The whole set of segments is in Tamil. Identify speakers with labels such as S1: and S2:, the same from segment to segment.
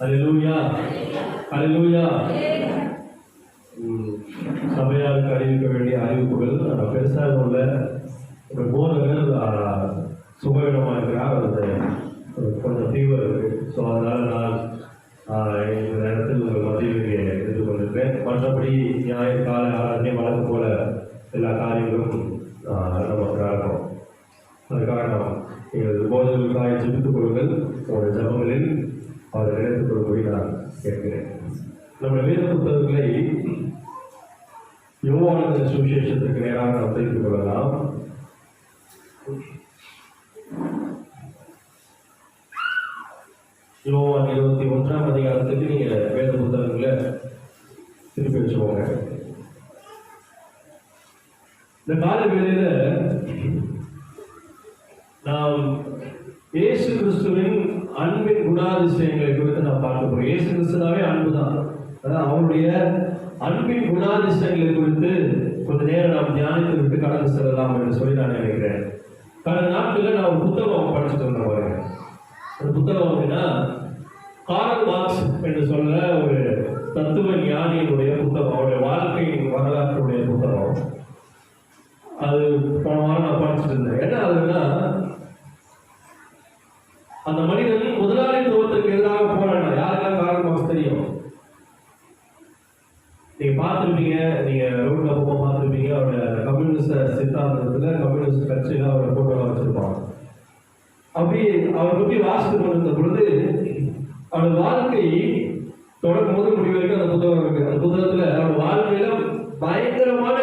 S1: அல்லேலூயா, அல்லேலூயா. சபையாருக்கு அறிவிக்க வேண்டிய அறிவிப்புகள் பெருசாக உள்ள ஒரு போதகர் சுகவீனமாக இருக்கிறார். அது கொஞ்சம் தீவிரம் இருக்கு. ஸோ அதனால் நான் இந்த நேரத்தில் உங்கள் மத்தியில் இங்கே இருந்து கொண்டிருக்கிறேன். மற்றபடி ஞாயிறு காலை ஆராதனை வழக்கு போல எல்லா காரியங்களும் நமக்கு நடக்கும். அதுக்காக நாம் எங்கள் போதகர்களுக்காக ஜெபித்துக் கொள்ளுங்கள். உங்களுடைய ஜபங்களில் அவரை நினைத்துக் கொள்ளும்படி நான் கேட்கிறேன். நம்முடைய வேத புத்தகங்களை யோவானின் சுவிசேஷத்திற்கு நேராக நாம் தெரிந்து கொள்ளலாம். யோவான் 21ஆம் அதிகாரத்துக்கு நீங்க வேத புத்தகங்களை திருப்பி வச்சுக்கோங்க. இந்த கால வேளையில நாம் இயேசு கிறிஸ்துவின் அன்பின் குணாதிசயங்களை குறித்து நாம் பார்க்க போறோம். இயேசு கிறிஸ்துனாவே அன்பு தான். அதாவது அவருடைய அன்பின் குணாதிசயங்களை குறித்து கொஞ்ச நேரம் நாம் தியானித்து விட்டு கடந்து செல்லலாம் என்று சொல்லி நான் நினைக்கிறேன். கடந்த நாட்களில் நான் ஒரு புத்தகம் படிச்சுட்டு வந்தேன். அந்த புத்தகம் அப்படின்னா கார்ல் மார்க்ஸ் என்று சொல்ல ஒரு தத்துவ ஞானியினுடைய புத்தகம், அவருடைய வாழ்க்கையின் வரலாற்றுடைய புத்தகம். அது போன வாரம் நான் படிச்சுட்டு இருந்தேன். என்ன அதுன்னா, அந்த மனிதன் முதலாளித்துவத்திற்கு எதிராக போராடினார். யாருக்கெல்லாம் கார்ல் மார்க்ஸ் தெரியும்? நீங்க பார்த்துருப்பீங்க, நீங்க ரோட்ல போக பார்த்துருப்பீங்க. அவருடைய கம்யூனிஸ்ட் சித்தாந்தத்துல கம்யூனிஸ்ட் கட்சியில அவரோட போட்டோலாம் வச்சிருப்பாங்க. அப்படி அவரை பற்றி வாசித்து கொண்டிருந்த பொழுது அவருடைய வாழ்க்கை தொடங்கும் போது முடிவு வரைக்கும் அந்த புத்தகம் இருக்கு. அந்த புத்தகத்துல அவர் வாழ்க்கையில பயங்கரமான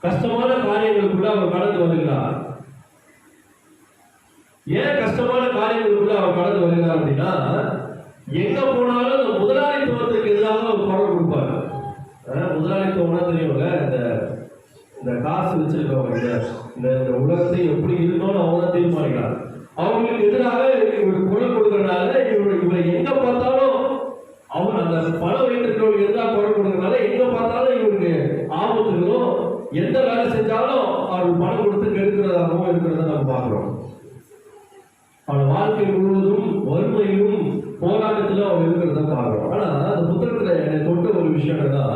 S1: கஷ்டமான காரியங்களுக்குள்ள அவர் கடந்து வருகிறார். ஏன் கஷ்டமான காரியங்களுக்குள்ள அவர் கடந்து வருகிறார் அப்படின்னா, எங்க போனாலும் அந்த முதலாளித்துவத்துக்கு எதிராக அவர் குரல் கொடுப்பார். முதலாளித்துவம்னா தெரியும்ல, இந்த காசு வச்சிருக்கவங்க இந்த உலகத்தை எப்படி இருக்கணும்னு அவங்க தான் தீர்மானிக்கிறார். அவங்களுக்கு எதிராக இவர் குரல் கொடுக்கறதுனால இவரை எங்க பார்த்தாலும் அவர் அந்த பணம் வைத்திருக்கிறவங்க எதிராக குரல் கொடுக்கறதுனால எங்க பார்த்தாலும் இவருக்கு ஆபத்துகளும், எந்த வேலை செஞ்சாலும் அவர் பணம் கொடுத்து கெடுக்கிறதாகவும் இருக்கிறத நம்ம பார்க்கிறோம். அவன் வாழ்க்கை முழுவதும் வறுமையிலும் போராட்டத்திலும் அவர் இருக்கிறத பார்க்கிறோம். ஆனா அந்த புத்தகத்துல என்னை தொட்ட ஒரு விஷயம் என்னன்னா,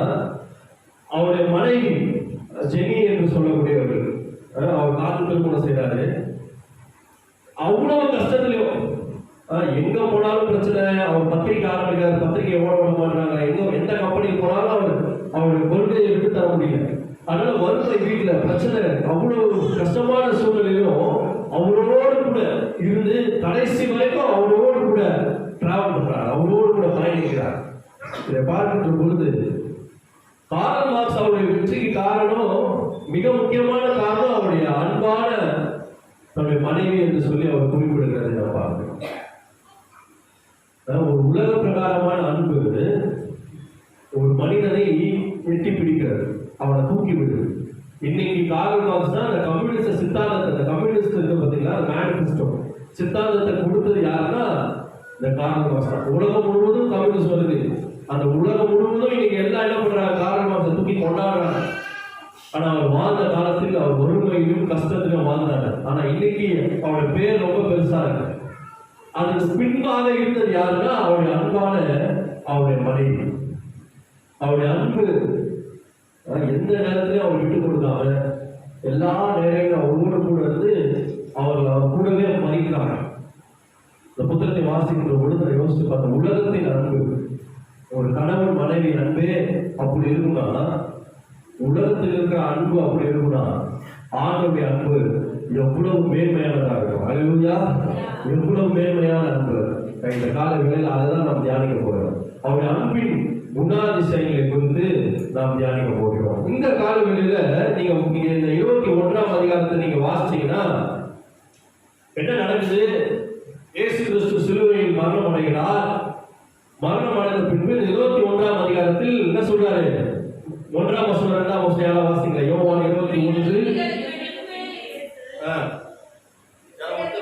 S1: அவருடைய மனைவி ஜெனி என்று சொல்லக்கூடியவர்கள், அவர் காதல் திருமணம் செய்தாரு. அவ்வளவு கஷ்டத்திலையும் எங்க போனாலும் பிரச்சனை. அவர் பத்திரிகை ஆரம்பிக்கிறார், பத்திரிகை ஓட விட மாட்டாங்க. எந்த கம்பெனிக்கு போனாலும் அவருடைய கொள்கையை எடுத்து தர முடியல. அதனால வறுமை வீட்டுல பிரச்சனை, அவ்வளவு கஷ்டமான சூழ்நிலையிலும் அவரோடு கூட இருந்து கடைசி வரைக்கும் அவரோடு கூட டிராவல் பண்றார், அவரோடு கூட பயணிக்கிறார். இதை பார்க்கின்ற பொழுது கார்ல் மார்க்ஸ் அவருடைய வெற்றிக்கு காரணம், மிக முக்கியமான காரணம் அவருடைய அன்பான தன்னுடைய மனைவி என்று சொல்லி அவர் குறிப்பிடுகிறதை நான் பார்க்கிறோம். ஒரு உலக பிரகாரமான அன்பு ஒரு மனிதனை எட்டி பிடிக்கிறது, அவனை தூக்கி விடுது. இன்னைக்கு கார்ல் மார்க்ஸ் தான் அந்த கம்யூனிஸ்ட் சித்தாந்தத்தை, அந்த கம்யூனிஸ்ட் இருக்கு பார்த்தீங்களா, மேனிஃபெஸ்டோ சித்தாந்தத்தை கொடுத்தது யாருன்னா இந்த கார்ல் மார்க்ஸ் தான். உலகம் முழுவதும் கம்யூனிஸ்ட் வருது. அந்த உலகம் முழுவதும் இன்னைக்கு எல்லாம் என்ன பண்றாங்க, கார்ல் மார்க்ஸை தூக்கி கொண்டாடுறாங்க. ஆனா அவர் வாழ்ந்த காலத்தில் அவர் வறுமையிலும் கஷ்டத்திலும் வாழ்ந்தார். ஆனா இன்னைக்கு அவருடைய பேர் ரொம்ப பெருசா இருக்கு. அதுக்கு பின்பாக இருந்தது யாருன்னா அவருடைய அன்பான அவருடைய மனைவி. அவருடைய அன்பு எந்த நேரத்திலையும் அவர் விட்டு கொடுக்காம எல்லா நேரங்களும் அவரோடு கூட இருந்து அவர் கூடவே மதிக்கிறாங்க. இந்த புத்தகத்தை வாசிக்கின்ற பொழுது யோசிச்சு பார்த்த உலகத்தின் அன்பு, ஒரு கணவன் மனைவி அன்பே அப்படி இருக்குன்னா, உலகத்தில் இருக்கிற அன்பு அப்படி இருக்குன்னா, ஆணுடைய அன்பு எவ்வளவு மேன்மையானதாக இருக்கும். அல்லேலூயா, எவ்வளவு மேன்மையான அன்பு. இந்த கால வேளையில் அதைதான் நாம் தியானிக்க போகிறோம். அவருடைய அன்பின் குணாதிசயங்களை குறித்து நாம் தியானிக்க போகிறோம். இந்த கால வேளையில நீங்க இந்த 21ஆம் அதிகாரத்தை நீங்க வாசிச்சீங்கன்னா என்ன நடக்குது? இயேசு கிறிஸ்து சிலுவையில் மரணம் அடைகிறார். மரணம் அடைந்த பின்பு 21ஆம் அதிகாரத்தில் என்ன சொல்றாரு? 1ஆம் வசனம் 2ஆம் வசனம் வாசிங்க. யோவான் 21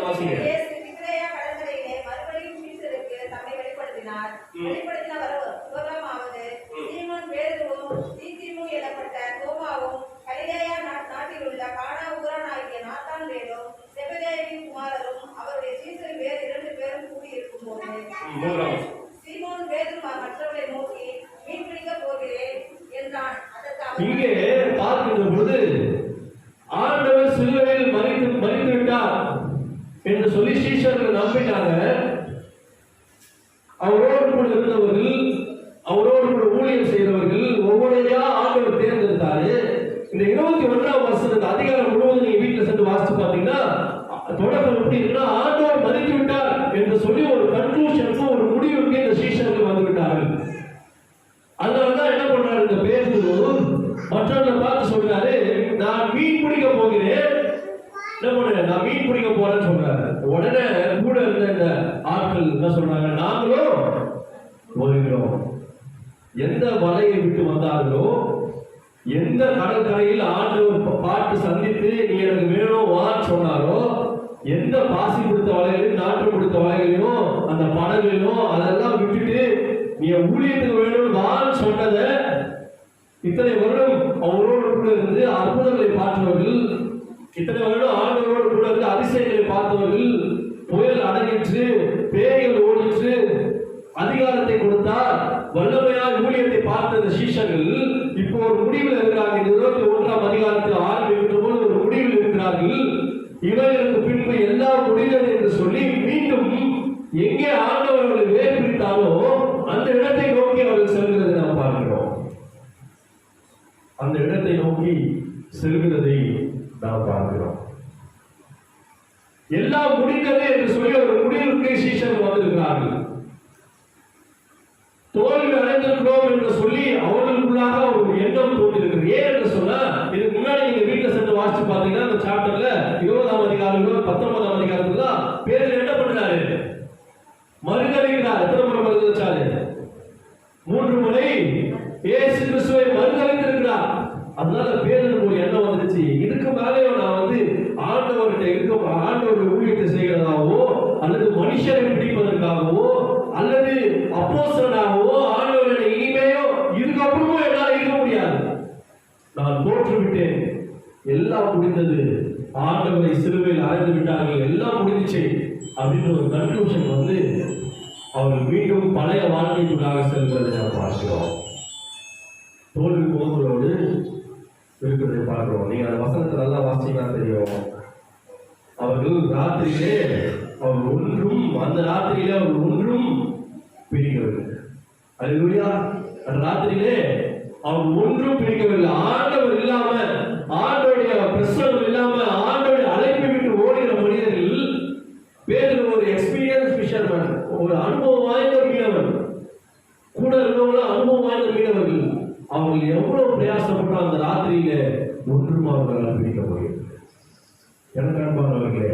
S1: வாசிங்க. அனுப்பினாங்க. அவரோடு கூட இருந்தவர்கள், அவரோடு கூட ஊழியம் செய்தவர்கள் ஒவ்வொருவரையா ஆண்டவர் தேர்ந்தெடுத்தாரு. இந்த 21ஆம் வசனத்து அதிகாரம் முழுவதும் நீங்க வீட்டுல சென்று வாசிச்சு பாத்தீங்கன்னா தொடக்கம் எப்படி இருக்குன்னா, ஆண்டவர் மதித்து விட்டார் என்று சொல்லி ஒரு கன்க்ளூஷனுக்கு, ஒரு முடிவுக்கு இந்த சீஷர்கள் வந்து விட்டார்கள். அதனாலதான் என்ன பண்றாரு இந்த பேதுரு, மற்றவர்களை பார்த்து சொல்றாரு, நான் மீன் பிடிக்க போகிறேன், என்ன பண்ண நான் மீன் பிடிக்க போறேன்னு சொல்றாரு. உடனே கூட இருந்த இந்த ஆட்கள் என்ன சொல்றாங்க, நாங்களும் வருகிறோம். எந்த வலையை விட்டு வந்தார்களோ, எந்த கடற்கரையில் ஆண்டவர் பாட்டு சந்தித்து நீ எனக்கு வேணும் வான்னு சொன்னாரோ, எந்த பாசி கொடுத்த வலைகளையும் நாட்டு கொடுத்த வலைகளையும் அந்த படகுலையும் அதெல்லாம் விட்டுட்டு நீ ஊழியத்துக்கு வேணும் வான்னு சொன்னத இத்தனை வருடம் அவரோடு கூட இருந்து அற்புதங்களை பார்த்தவர்கள், இத்தனை வருடம் ஆண்டவரோடு கூட இருந்து அதிசயங்களை பார்த்தவர்கள், புயல் அடங்கிற்று, பேய்கள் ஓடிற்று, அதிகாரத்தை கொடுத்தார், வல்லமையான ஊழியத்தை பார்த்த இந்த சீஷர்கள் இப்போ ஒரு முடிவில் இருக்கிறாங்க. 21ஆம் அதிகாரத்தில் ஆரம்பிக்கின்ற போது ஒரு முடிவில் இருக்கிறார்கள். இவர்களுக்கு பின்பு எல்லாம் முடிந்தது என்று சொல்லி மீண்டும் எங்கே ஆண்டவர்களை வேறு பிரித்தாலோ அந்த இடத்தை நோக்கி அவர்கள் செல்கிறதை நாம் பார்க்கிறோம். அந்த இடத்தை நோக்கி செல்கிறதை நாம் பார்க்கிறோம். எல்லாம் முடிந்தது என்று சொல்லி ஒரு முடிவுக்கு சீஷர்கள் வந்திருக்கிறார்கள். தோல்வி அடைந்திருக்கிறோம் என்று சொல்லி அவர்களுக்குள்ளாக ஒரு எண்ணம் தோன்றிருக்கிறது. ஏன் என்று சொன்னா, இதுக்கு முன்னாடி நீங்க வீட்டுல சென்று வாசிச்சு பாத்தீங்கன்னா அந்த சாப்டர்ல 20ஆம் அதிகாரம் 19ஆம் அதிகாரத்துல பேதுரு என்ன பண்றாரு, மறுதலிக்கிறார். எத்தனை முறை மறுதலிச்சாரு? 3 முறை இயேசு கிறிஸ்துவை மறுதலித்திருக்கிறார். அதனால பேதுருக்கு ஒரு எண்ணம் வந்துச்சு, இதுக்கு மேலே நான் ஆண்டவர்கிட்ட இருக்க, ஆண்டவருடைய ஊழியத்தை செய்கிறதாவோ அல்லது மனுஷரை பிடிப்பதற்காகவோ அல்லது அப்போஸ்தலனாகவோ ஆண்டவருடைய இனிமையோ இதுக்கப்புறமும் என்னால் இருக்க முடியாது, நான் தோற்றுவிட்டேன், எல்லாம் முடிந்தது, ஆண்டவரை சிலுவையில் அறைந்து விட்டார்கள், எல்லாம் முடிஞ்சிச்சு அப்படின்ற ஒரு கன்க்ளூஷன் வந்து அவர்கள் மீண்டும் பழைய வாழ்க்கைக்குள்ளாக செல்வதை நாம் பார்க்கிறோம். தோல்வி முகங்களோடு இருக்கிறதை பார்க்கிறோம். நீங்க அந்த வசனத்தை நல்லா வாசிங்கன்னா தெரியும். அவர்கள் ராத்திரியிலே அவர் ஒன்றும், அந்த ராத்திரியிலே அவர் ஒன்றும் பிடிக்கவில்லை. அல்லேலூயா. அந்த ராத்திரியிலே அவர் ஒன்றும் பிடிக்கவில்லை. ஆண்டவர் இல்லாம, ஆண்டவருடைய பிரசன்னம் இல்லாம, ஆண்டவருடைய அழைப்பை விட்டு ஓடுகிற மனிதர்கள். பேதுரு ஒரு எக்ஸ்பீரியன்ஸ் ஃபிஷர்மேன், ஒரு அனுபவம் வாய்ந்த மீனவன், கூட இருந்தவங்களும் அனுபவம் வாய்ந்த மீனவர்கள். அவங்க எவ்வளவு பிரயாசப்பட்டோம் அந்த ராத்திரியில ஒன்றும் அவர்களால் பிடிக்க முடியும். எனக்கு அன்பானவர்களே,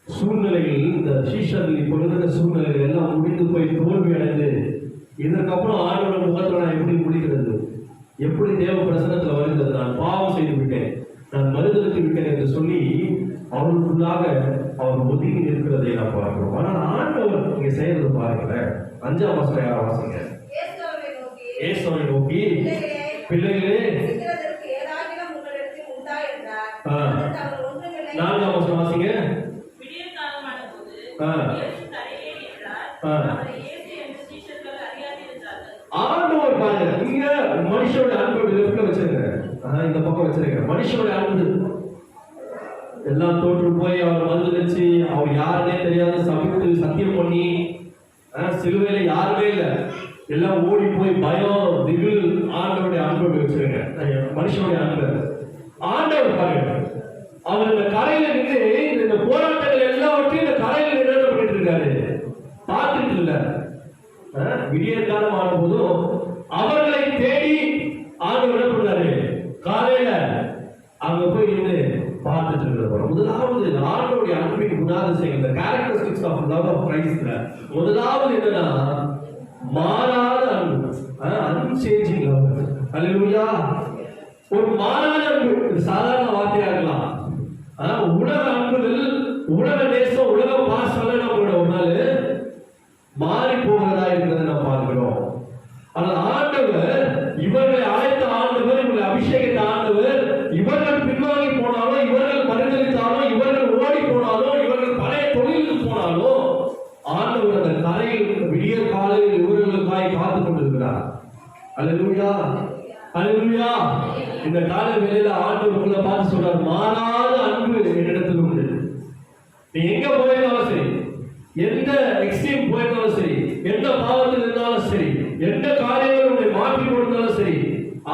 S1: சூழ்நிலைகள், இந்த சீஷர்கள் இப்பொழுது சூழ்நிலைகள் எல்லாம் முடிந்து போய் தோல்வி அடைந்து இதற்கப்புறம் ஆண்டோட முகத்தில் நான் எப்படி முடிக்கிறது, எப்படி தேவ பிரசனத்தில் வருகிறது, நான் பாவம் செய்து விட்டேன், நான் மறுதலித்து விட்டேன் என்று சொல்லி அவர்களுக்குள்ளாக அவர் ஒதுங்கி நிற்கிறதை நான் பார்க்கிறோம். ஆனால் ஆண்டவர் இங்க செய்யறது பாருங்களேன். 5ஆம் வசனம் வாசிங்க. இயேசுவை நோக்கி, பிள்ளைகளே, 4ஆம் வசனம் வாசிங்க. ஆண்டவர் பாருங்க, இங்க மனுஷோட அன்பு லெஃப்ட்ல வச்சிருங்க, இந்த பக்கம் வச்சிருங்க. மனுஷோட அன்பு எல்லாம் தோற்று போய் அவர் மறுதலிச்சு, அவர் யாருன்னே தெரியாத சபித்து சத்தியம் பண்ணி, சிலுவையில யாருமே இல்லை, எல்லாம் ஓடி போய் பயம் திகில். ஆண்டவருடைய அன்பை வச்சிருங்க, மனுஷனுடைய அன்பு. ஆண்டவர் பாருங்க, அவர் இந்த கரையில நின்று இந்த போராட்டங்கள் எல்லாவற்றையும் இந்த கரையில என்ன பண்ணிட்டு இருக்காரு, பார்த்துட்டு இல்ல. விடிய காலம் ஆடும்போதும் அவர்களை தேடி ஆண்டவர் என்ன பண்றாரு, காலையில அங்க போய் நின்று பார்த்துட்டு இருக்கிறோம். முதலாவது ஆண்டவருடைய அன்பின் குணாதிசயங்கள், இந்த கேரக்டரிஸ்டிக்ஸ் ஆஃப் லவ் ஆஃப் கிரைஸ்ட்ல முதலாவது என்னன்னா மாறாத அன்பு, அன்சேஞ்சிங் லவ். அல்லேலூயா. ஒரு மாறாத அன்பு, சாதாரண வார்த்தையா இருக்கலாம். உலக அன்புகள், உலக நேசம், உலக பாசம் நம்மளோட ஒரு நாள் மாறி போகிறதா இருக்கிறத நாம் பார்க்கிறோம். ஆனால் ஆண்டவர் இவர்களை அழைத்த ஆண்டவர், இவர்களை அபிஷேகித்த ஆண்டவர், இவர்கள் பின்வாங்கி போனாலும், இவர்கள் மறுதலித்தாலும், இவர்கள் ஓடி போனாலும், இவர்கள் பழைய தொழிலுக்கு போனாலும் ஆண்டவர் அந்த கரையில் விடிய காலையில் இவர்களுக்காய் காத்துக் கொண்டிருக்கிறார். அல்லேலூயா, அல்லேலூயா. இந்த கால வேளையில ஆண்டவருக்குள்ள பார்த்து சொல்றார், மாறாத அன்பு என்னிடத்தில் உண்டு. நீ எங்க போயிருந்தாலும் சரி, எந்த எக்ஸ்ட்ரீம் போயிருந்தாலும் சரி, எந்த பாவத்தில் இருந்தாலும் சரி, எந்த காரியங்களும் உங்களை மாற்றி கொடுத்தாலும் சரி,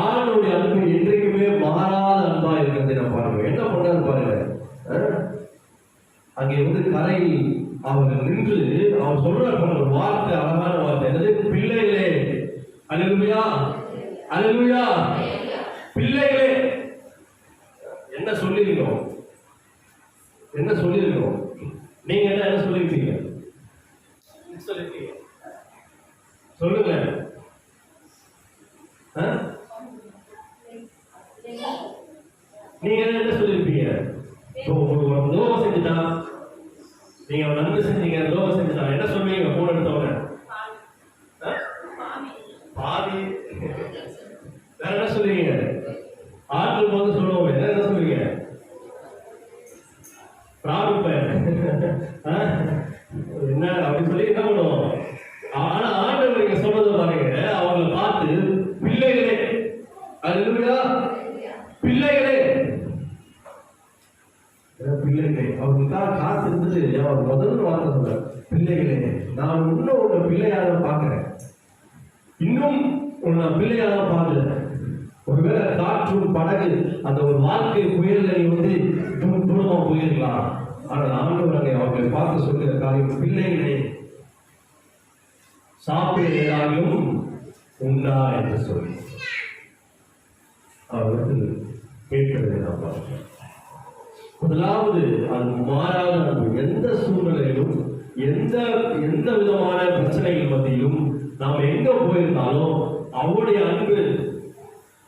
S1: ஆண்டவருடைய அன்பு என்றைக்குமே மாறாத அன்பா இருக்கிறதை நான் பாருங்க. என்ன பண்றாரு பாருங்க. அங்கே வந்து கரையில் அவர் நின்று அவர் சொல்றாரு ஒரு வார்த்தை, அழகான வார்த்தை. என்னது? பிள்ளைகளே. அல்லேலூயா, அல்லேலூயா. பிள்ளைகளே. என்ன சொல்லிருக்கோம்? என்ன சொல்லிருக்கோம்? நீங்க என்ன சொல்லிருக்கீங்க? சொல்லுங்க. நீங்க என்ன சொல்லிருப்பீங்க? லோகம் செஞ்சுட்டான், நீங்க நன்மை செஞ்சீங்க, லோகம் செஞ்சுட்டான், என்ன சொல்லுவீங்க? போன் எடுத்தவங்க பாதி. வேற என்ன சொல்லுவீங்க? ஆட்கள் போது சொல்லுவோம். என்ன சொல்லுவீங்க? என்ன அப்படி சொல்லி என்ன பண்ணுவோம்? ஆனா ஆண்டவர் நீங்க சொல்றது பாருங்க, அவங்களை பார்த்து பிள்ளைகளே. அல்லேலூயா, பிள்ளைகளே. பிள்ளைகளே அவங்களுக்காக காசு இருந்துட்டு அவர் முதல் வார்த்தை சொல்ற பிள்ளைகளே. நான் இன்னும் உங்க பிள்ளையாக பார்க்கிறேன், இன்னும் உன்னை பிள்ளையாக பார்க்கல. ஒருவேளை காற்றும் படகு அந்த ஒரு வாழ்க்கை புயல்ல நீ வந்து தூரமா போயிருக்கலாம். ஆனால் ஆண்டவர் அவர்களை பார்த்து சொல்கிற காரியம், பிள்ளைகளை சாப்பிடுவதாலும் உண்டா என்று சொல்லி அவர்கள் கேட்கிறது நாம் பார்க்கிறோம். முதலாவது அது மாறாத அன்பு. எந்த சூழ்நிலையிலும் எந்த எந்த விதமான பிரச்சனைகள் மத்தியிலும் நாம் எங்க போயிருந்தாலும் அவருடைய அன்பு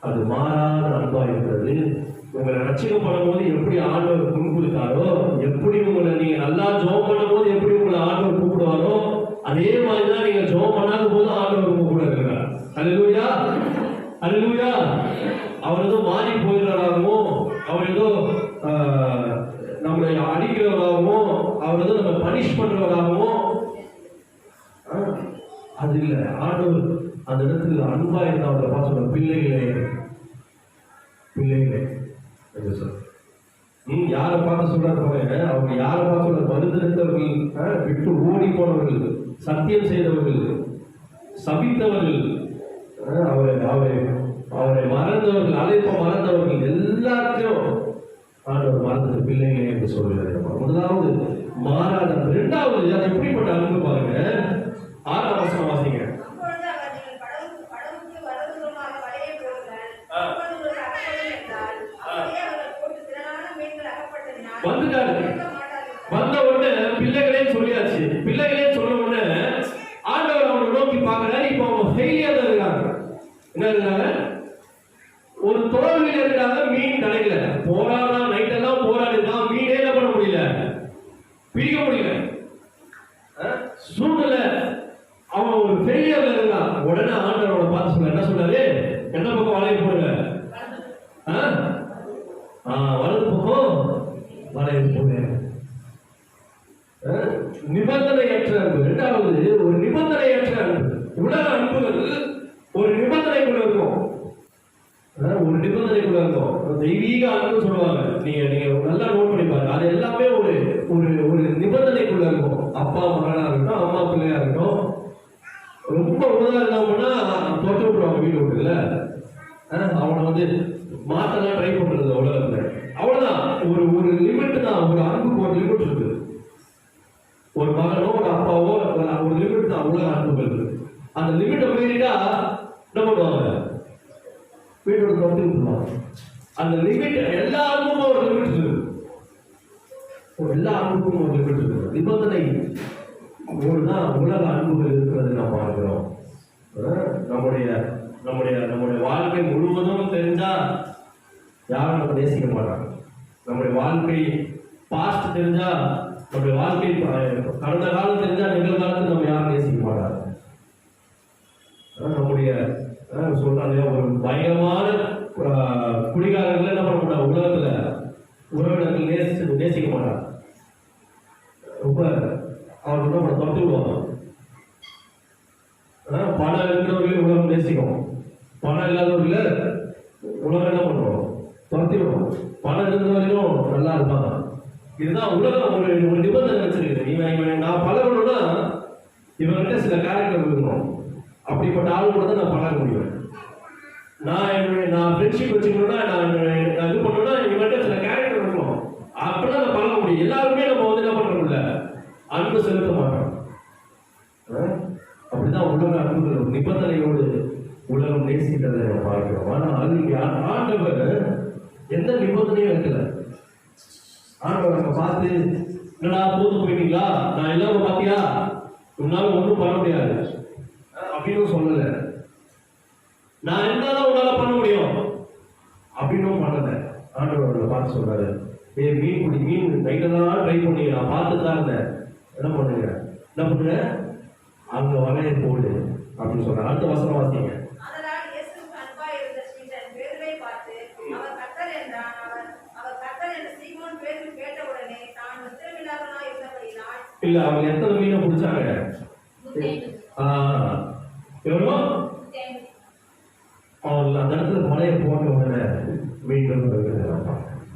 S1: அது மாறாத அன்பா இருக்கிறது. உங்களை ரட்சிக்கப்படும் போது எப்படி ஆண்டவர் கொடுத்தாரோ, எப்படி உங்களை நீங்க நல்லா ஜெபம் பண்ணும் போது எப்படி உங்களை ஆண்டவர் கூப்பிடுவாரோ, அதே மாதிரிதான் நீங்க ஜெபம் பண்ணாத போது ஆண்டவர் கூப்பிட இருக்கிறார். அல்லேலூயா, அல்லேலூயா. அவர் ஏதோ மாறி போயிடுறாராகவோ, அவர் ஏதோ நம்மளை அடிக்கிறவராகவோ, அவர் ஏதோ நம்ம பனிஷ் பண்றவராகவோ அது இல்லை. ஆண்டவர் அந்த இடத்துல அன்பா இருந்தா அவரை பார்த்து பிள்ளைகளே, பிள்ளைகளே என்று சொல்ற. யாரை பார்த்து சொல்றாரு பாருங்க. அவங்க யாரை பார்த்து சொல்ற? மறுதளித்தவர்கள், விட்டு ஓடி போனவர்கள், சத்தியம் செய்தவர்கள், சபித்தவர்கள், அவரை அவரை அவரை மறந்தவர்கள், அழைப்ப மறந்தவர்கள் எல்லாத்தையும் ஆண்டவர் மறந்தது பிள்ளைகளே என்று சொல்கிறார். முதலாவது மாறாத. இரண்டாவது அது எப்படிப்பட்ட அன்பு பாருங்க. 6ஆம் வசனம் வாசிங்க. வந்துட்டாரு. வந்த உடனே பிள்ளைகளே சொல்லியாச்சு. பிள்ளைகளே சொன்ன உடனே ஆண்டவர் அவங்களை நோக்கி பார்க்கிறாரு. இப்போ அவங்க ஃபெயிலியர் இருக்காங்க. என்ன இருக்காங்க? ஒரு தோல்வியில இருக்காங்க. மீன் கிடைக்கல. போராடா, நைட்டெல்லாம் போராடிதான் மீனே என்ன பண்ண முடியல, பிடிக்க முடியல. சூழ்நிலை அவன் ஒரு ஃபெயிலியர்ல இருக்கான். உடனே ஆண்டவரோட பார்த்து சொல்ல என்ன சொல்றாரு? என்ன பக்கம் வளைய போடுங்க? வலது பக்கம் வளைய போடுங்க. நிபந்தனையற்ற அன்பு. இரண்டாவது ஒரு நிபந்தனையற்ற அன்பு. உலக அன்புகள் ஒரு நிபந்தனைக்குள்ள இருக்கும். ஒரு நிபந்தனைக்குள்ள இருக்கும். தெய்வீக அன்பு சொல்லுவாங்க. நீங்க நல்லா நோட் பண்ணி பாருங்க. அது எல்லாமே ஒரு ஒரு ஒரு நிபந்தனைக்குள்ள இருக்கும். அப்பா மகனா இருக்கட்டும், அம்மா பிள்ளையா இருக்கட்டும். ரொம்ப உதாரணம்னா தொட்டு விட்டுருவாங்க வீடு விட்டுல. அவனை வந்து மாத்தலாம் ட்ரை பண்றது உலகத்துல. அவ்வளவுதான். ஒரு ஒரு லிமிட் தான். ஒரு அன்புக்கு ஒரு லிமிட் இருக்கு. ஒரு மகனோ ஒரு அப்பாவோ ஒரு லிமிட் தான் உலக அன்புகள். அந்த லிமிட்டை மீறிட்டா என்ன பண்ணுவாங்க? வீட்டோட தொட்டு விட்டுருவாங்க. அந்த லிமிட் எல்லா அன்புக்கும் ஒரு லிமிட் இருக்கு. எல்லா அன்புக்கும் ஒரு லிமிட் இருக்கு. நிபந்தனை ஒருதான் உலக அன்புகள் இருக்கிறது நாம் பார்க்கிறோம். நம்முடைய நம்முடைய நம்முடைய வாழ்க்கை முழுவதும் தெரிஞ்சா யாரும் நம்ம நேசிக்க மாட்டாங்க. நம்முடைய வாழ்க்கை பாஸ்ட் தெரிஞ்சா, நம்முடைய வாழ்க்கை கடந்த காலம் தெரிஞ்சா நிகழ்காலத்தில் நம்ம யாரும் நேசிக்க மாட்டாங்க. நம்முடைய சொல்றாங்க ஒரு பயங்கரமான குடிகாரர்கள் என்ன பண்ண மாட்டாங்க? உலகத்துல உறவினர்கள் நேசிக்க மாட்டாங்க. ரொம்ப அவங்க நம்ம தொட்டு விடுவாங்க. பணம் இருக்கிறவர்களே உலகம் நேசிக்கும். பணம் இல்லாதவர்கள உலகம் என்ன பண்ணுவோம்? துரத்தி விடுவோம். பணம் இருந்தவரையும் நல்லா இருப்பாங்க. இதுதான் உலகம் ஒரு நிபந்தனை வச்சிருக்கு. இவன் நான் பழகணும்னா இவன்கிட்ட சில கேரக்டர் இருக்கணும். அப்படிப்பட்ட ஆள் கூட தான் நான் பழக முடியும். நான் ஃப்ரெண்ட்ஷிப் வச்சுக்கணும்னா நான் இது பண்ணணும்னா இவன்கிட்ட சில கேரக்டர் இருக்கணும். அப்படிதான் நான் பழக முடியும். எல்லாருமே நம்ம வந்து என்ன பண்றோம்ல, அன்பு செலுத்த மாட்டோம். அப்படிதான் உலக அன்புகள் ஒரு நிபந்தனையோடு உலகம் நேசிக்கிறதை நம்ம பார்க்கிறோம். ஆனால் ஆண்டவர் எந்த நிபந்தனையும் வைக்கல. ஆண்டவர் நம்ம பார்த்து என்னடா தோத்து போயிட்டீங்களா, நான் இல்லாம பாத்தியா, உன்னால ஒன்றும் பண்ண முடியாது அப்படின்னு சொல்லல. நான் என்னதான் உன்னால பண்ண முடியும் அப்படின்னு பண்ணல. ஆண்டவர் பார்த்து சொல்றாரு, மீன் நைட்டெல்லாம் ட்ரை பண்ணி நான் பார்த்துட்டு தான் இருந்தேன். என்ன பண்ணுங்க அங்க வலையை போடு அப்படின்னு சொல்றாரு. அடுத்த வசனம் வாசிங்க. இல்ல அவங்க எத்தனை மீனை பிடிச்சாங்க? எவ்வளோ? அவங்க அந்த இடத்துல மலையை போட்ட உடனே மீன்கள்.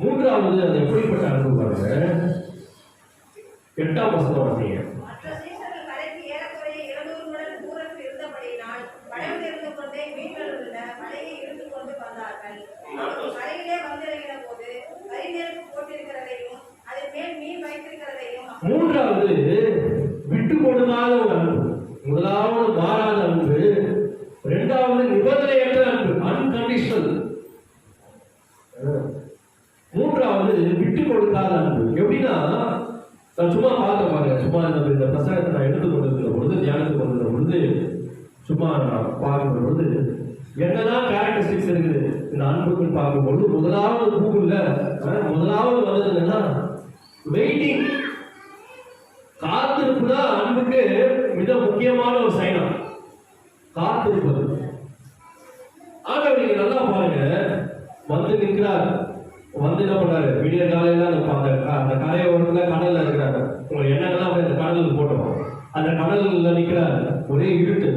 S1: மூன்றாவது அது எப்படிப்பட்ட அன்பு பாருங்க. 8ஆம் வசனம் வாசிங்க. மூன்றாவது விட்டு கொடுக்காத ஒரு அன்பு. முதலாவது மாறாத அன்பு, இரண்டாவது நிபந்தனையற்ற அன்பு, அன்கண்டிஷனல். மூன்றாவது விட்டு கொடுக்காத அன்பு. எப்படின்னா, நான் சும்மா பார்த்த பாருங்க, சும்மா இந்த பிரசங்கத்தை நான் எடுத்து கொண்டிருக்கிற பொழுது, தியானத்துக்கு கொண்டிருக்கிற பொழுது, சும்மா நான் பார்க்கிற பொழுது என்னெல்லாம் கேரக்டரிஸ்டிக்ஸ் இருக்குது இந்த அன்புக்குன்னு பார்க்கும்போது, முதலாவது கூகுள்ல முதலாவது வந்தது என்னன்னா வெயிட்டிங். காத்திருப்பு தான் அன்புக்கு மிக முக்கியமான ஒரு சைனம். காத்திருப்பது. ஆண்டவர் நீங்க நல்லா பாருங்க, வந்து நிற்கிறார், வந்து என்ன பண்றாரு, விடிய காலையில அந்த கரையோரத்துல கடல்ல இருக்கிறாரு. உங்க எண்ணங்கள்லாம் அந்த கடலுக்கு போட்டோம். அந்த கடல்ல நிற்கிறார், ஒரே இருட்டு.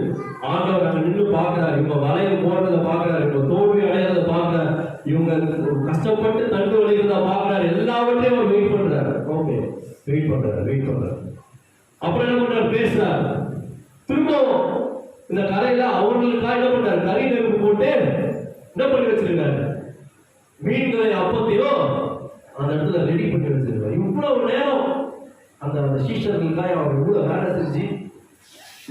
S1: ஆண்டவர் அங்க நின்று பார்க்கிறார், இவங்க வலையில் போறதை பார்க்கிறார், இவங்க தோல்வி அடையாத பார்க்கிறார், இவங்க கஷ்டப்பட்டு தண்டு வழிகிறத பார்க்கிறார். எல்லாவற்றையும் அவர் வெயிட் பண்றாரு. ஓகே, வெயிட் பண்றாரு. அப்புறம் என்ன பண்றாரு, பேசுறாரு. திரும்பவும் இந்த கரையில அவர்களுக்காக என்ன பண்றாரு, கறி நெருப்பு போட்டு என்ன பண்ணி வச்சிருக்காரு, மீன்களை அப்பத்தையும் அந்த இடத்துல ரெடி பண்ணி வச்சிருக்காரு. இவ்வளவு நேரம் அந்த சீஷர்களுக்காக அவர் இவ்வளவு வேலை செஞ்சு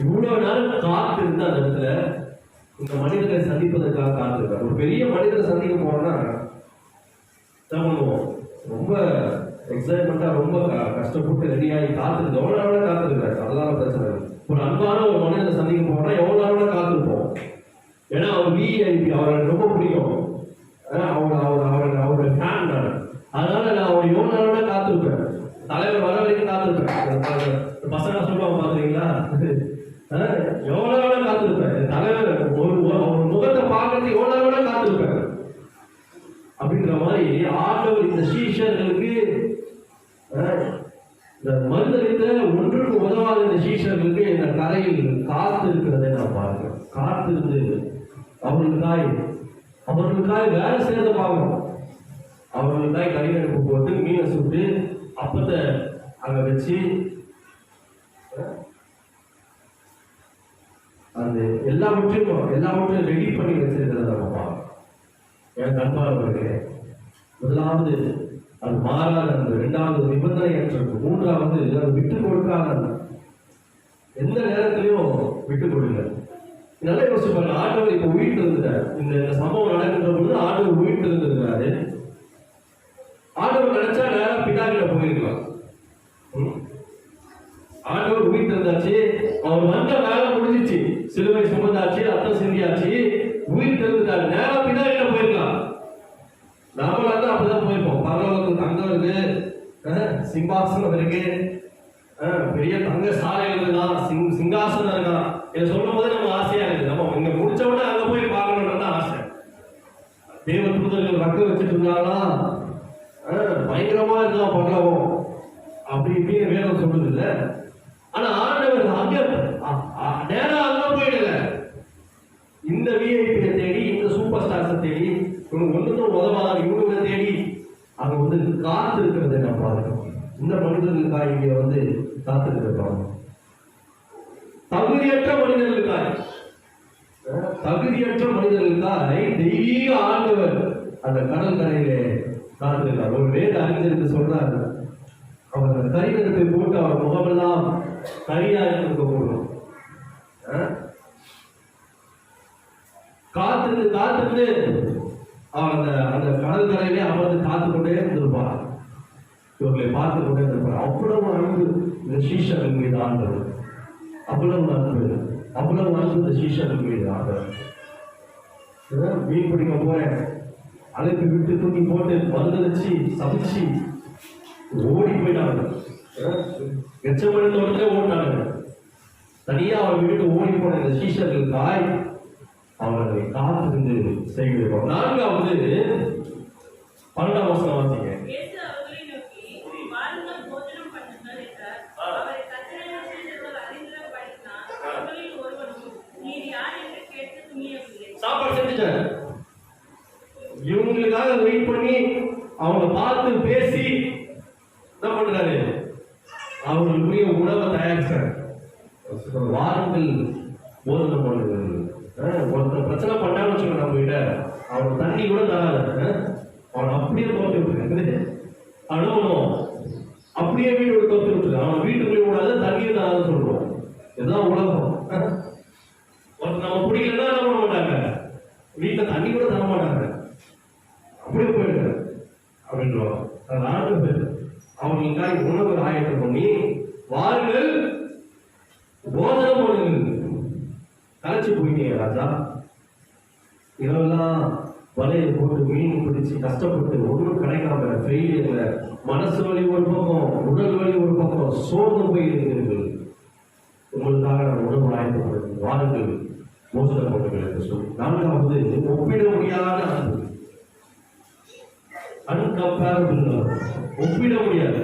S1: இவ்வளவு நேரம் காத்து இருந்து அந்த இடத்துல இந்த மனிதர்களை சந்திப்பதற்காக காத்திருக்காரு. ஒரு பெரிய மனிதரை சந்திக்க போறோம்னா என்ன பண்ணுவோம், ரொம்ப எக்ஸைட்மெண்டா ரொம்ப கஷ்டப்பட்டு ரெடியாகி காத்திருக்கு. எவ்வளவு நேரம் காத்திருக்காரு, அதெல்லாம் பிரச்சனை. ஒரு அன்பான ஒரு மனிதனை சந்திக்க போறோம்னா எவ்வளவு நேரம் காத்திருப்போம். ஏன்னா அவர் விஐபி, அவரை ரொம்ப பிடிக்கும், அவரோட ஃபேன் நான். அதனால நான் அவர் எவ்வளவு நேரம் காத்திருப்பேன், தலைவர் வர வரைக்கும் காத்திருப்பேன். பசங்க சொல்லுவாங்க பாக்குறீங்களா, எவ்வளவு நேரம் காத்திருப்பேன், தலைவர் ஒரு முகத்தை பார்க்கறதுக்கு எவ்வளவு நேரம் காத்திருப்பேன் அப்படின்ற மாதிரி ஆண்டவர் இந்த சீஷர்களுக்கு இந்த மறுதளித்த ஒன்றுக்கு உதவாத இந்த சீஷர்களுக்கு இந்த கரையில் காத்து இருக்கிறதை நான் பார்க்கிறேன். காத்திருந்து அவர்களுக்காய் வேலை செய்யறத பார்க்கணும். அவர்களுக்காய் கறி நெருப்பு போட்டு மீனை சுட்டு அப்பத்தை அங்க வச்சு அந்த எல்லாவற்றையும் ரெடி பண்ணி வச்சிருக்கிறத நம்ம பார்க்கணும். என் கண்பாளர்களே, முதலாவது அது மாறாத அன்பு, இரண்டாவது நிபந்தனையற்ற அன்பு, மூன்றாவது அது விட்டு கொடுக்காத அன்பு. எந்த நேரத்திலையும் விட்டு கொடுங்க. நல்லா யோசிச்சு பாருங்க. ஆண்டவர் இப்ப உயிர் இருந்துட்டார். இந்த சம்பவம் நடக்கின்ற பொழுது ஆண்டவர் உயிர் இருந்திருக்கிறாரு. ஆண்டவர் நினைச்சா நேரம் பிதாக்கிட்ட போயிருக்கலாம். ஆண்டவர் உயிர் இருந்தாச்சு, அவர் வந்த வேலை முடிஞ்சிச்சு, சிலுவை சுமந்தாச்சு, ரத்தம் சிந்தியாச்சு, உயிர் தெரிஞ்சுட்டாரு, நேரம் பிதாக்கிட்ட போயிருக்கலாம். நாமளா தான் அப்படிதான் போயிருப்போம். பரலோகத்துக்கு தங்கம் இருக்கு, சிம்மாசனம் இருக்கு, பெரிய தங்க சாலைகள் தான், சிங்காசனம் இருக்கான். இதை சொல்லும் போது நம்ம ஆசையா இருக்கு. நம்ம இங்க முடிச்ச உடனே அங்க போய் பார்க்கணும்னு ஆசை. தேவ தூதர்கள் ரக்க வச்சுட்டு இருந்தாங்களா, பயங்கரமா இருக்கலாம் பரலோகம் அப்படி இப்படின்னு வேதம் சொல்லுது இல்ல. ஆனா ஆண்டவர் அங்க நேரம் அங்க போயிடல. இந்த விஐபியை தேடி, இந்த சூப்பர் ஸ்டார்ஸை தேடி, இவங்க ஒன்றும் உதவாத இவங்களை தேடி அங்க வந்து காத்து இருக்கிறதை நான் பார்க்கிறோம். இந்த மனிதர்களுக்காக இங்க வந்து காத்துட்டு இருக்கோம். தகுதியற்ற மனிதர்களுக்காக, தகுதியற்ற மனிதர்களுக்காக தெய்வீக ஆண்டவர் அந்த கடல் கரையிலே காத்திருக்கார். ஒரு வேத அறிஞருக்கு சொல்றாரு, அவர் கரிநெருப்பை போட்டு அவர் முகமெல்லாம் கரியா இருக்க போடும். காத்திருந்து காத்திருந்து அவர் அந்த கடல் கரையிலே அமர்ந்து காத்து கொண்டே இருந்திருப்பார். இவர்களை பார்த்து கொண்டே இருந்திருப்பார். அவ்வளவு அன்பு இந்த சீஷர்கள் மீது ஆண்டவர், அவ்வளவு அன்பு, அவ்வளவு அன்பு இந்த சீஷர்கள் மீது ஆண்டவர். மீன் பிடிக்க போறேன், அழைப்பு விட்டு தூக்கி போட்டு மறுதளிச்சு சமைச்சு ஓடி போயிட்டாங்க. எச்சமணி தோட்டத்திலே ஓடினாங்க. தனியா அவர் வீட்டு ஓடி போன இந்த சீஷர்களுக்காய் அவர்களை காத்திருந்து செய்கிறோம். 4வது 12ஆம் வசனம் வாசிங்க. சாப்பாடு செஞ்சுட்டார். இவங்களுக்காக வெயிட் பண்ணி அவங்க பார்த்து பேசி என்ன பண்றாரு, அவங்களுக்குரிய உணவை தயாரிச்சார். வாருங்கள் போதனை பண்ணுங்கள். ஒருத்தர் பிரச்சனை பண்ணான்னு வச்சுக்கோ, நம்ம கிட்ட அவன் தண்ணி கூட தராது, அவன் அப்படியே தோற்று விட்டுருக்கு. அனுபவம் அப்படியே வீடு தோற்று விட்டுருக்கு. அவன் வீட்டுக்குள்ளே கூடாது, தண்ணியை தராதுன்னு சொல்லுவோம். இதுதான் உலகம். ஒருத்தர் நம்ம பிடிக்கலன்னா என்ன பண்ண மாட்டாங்க, வீட்டில் தண்ணி கூட தர மாட்டாங்க, அப்படியே போயிடுங்க அப்படின்றோம். அது ஆண்டு அவங்களுக்காக உணவு ஆயத்தம் பண்ணி வாருங்கள் போதனை பண்ணுங்கள். கலைச்சு போயிட்டீங்க ராஜா, இரவெல்லாம் வலையை போட்டு மீன் பிடிச்சு கஷ்டப்பட்டு ஒன்றும் கிடைக்காம ஃபெயிலியர்ல, மனசு வலி ஒரு பக்கம், உடல் வலி ஒரு பக்கம், சோர்ந்து போய் இருக்கிறீர்கள். உங்களுக்காக நான் உணவு ஆயத்தப்படுங்கள், வாருங்கள் போதனை பண்ணுங்கள் என்று சொல்லி. 4வது ஒப்பிட முடியாத அன்பு, அன்கம்பேரபிள், ஒப்பிட முடியாது.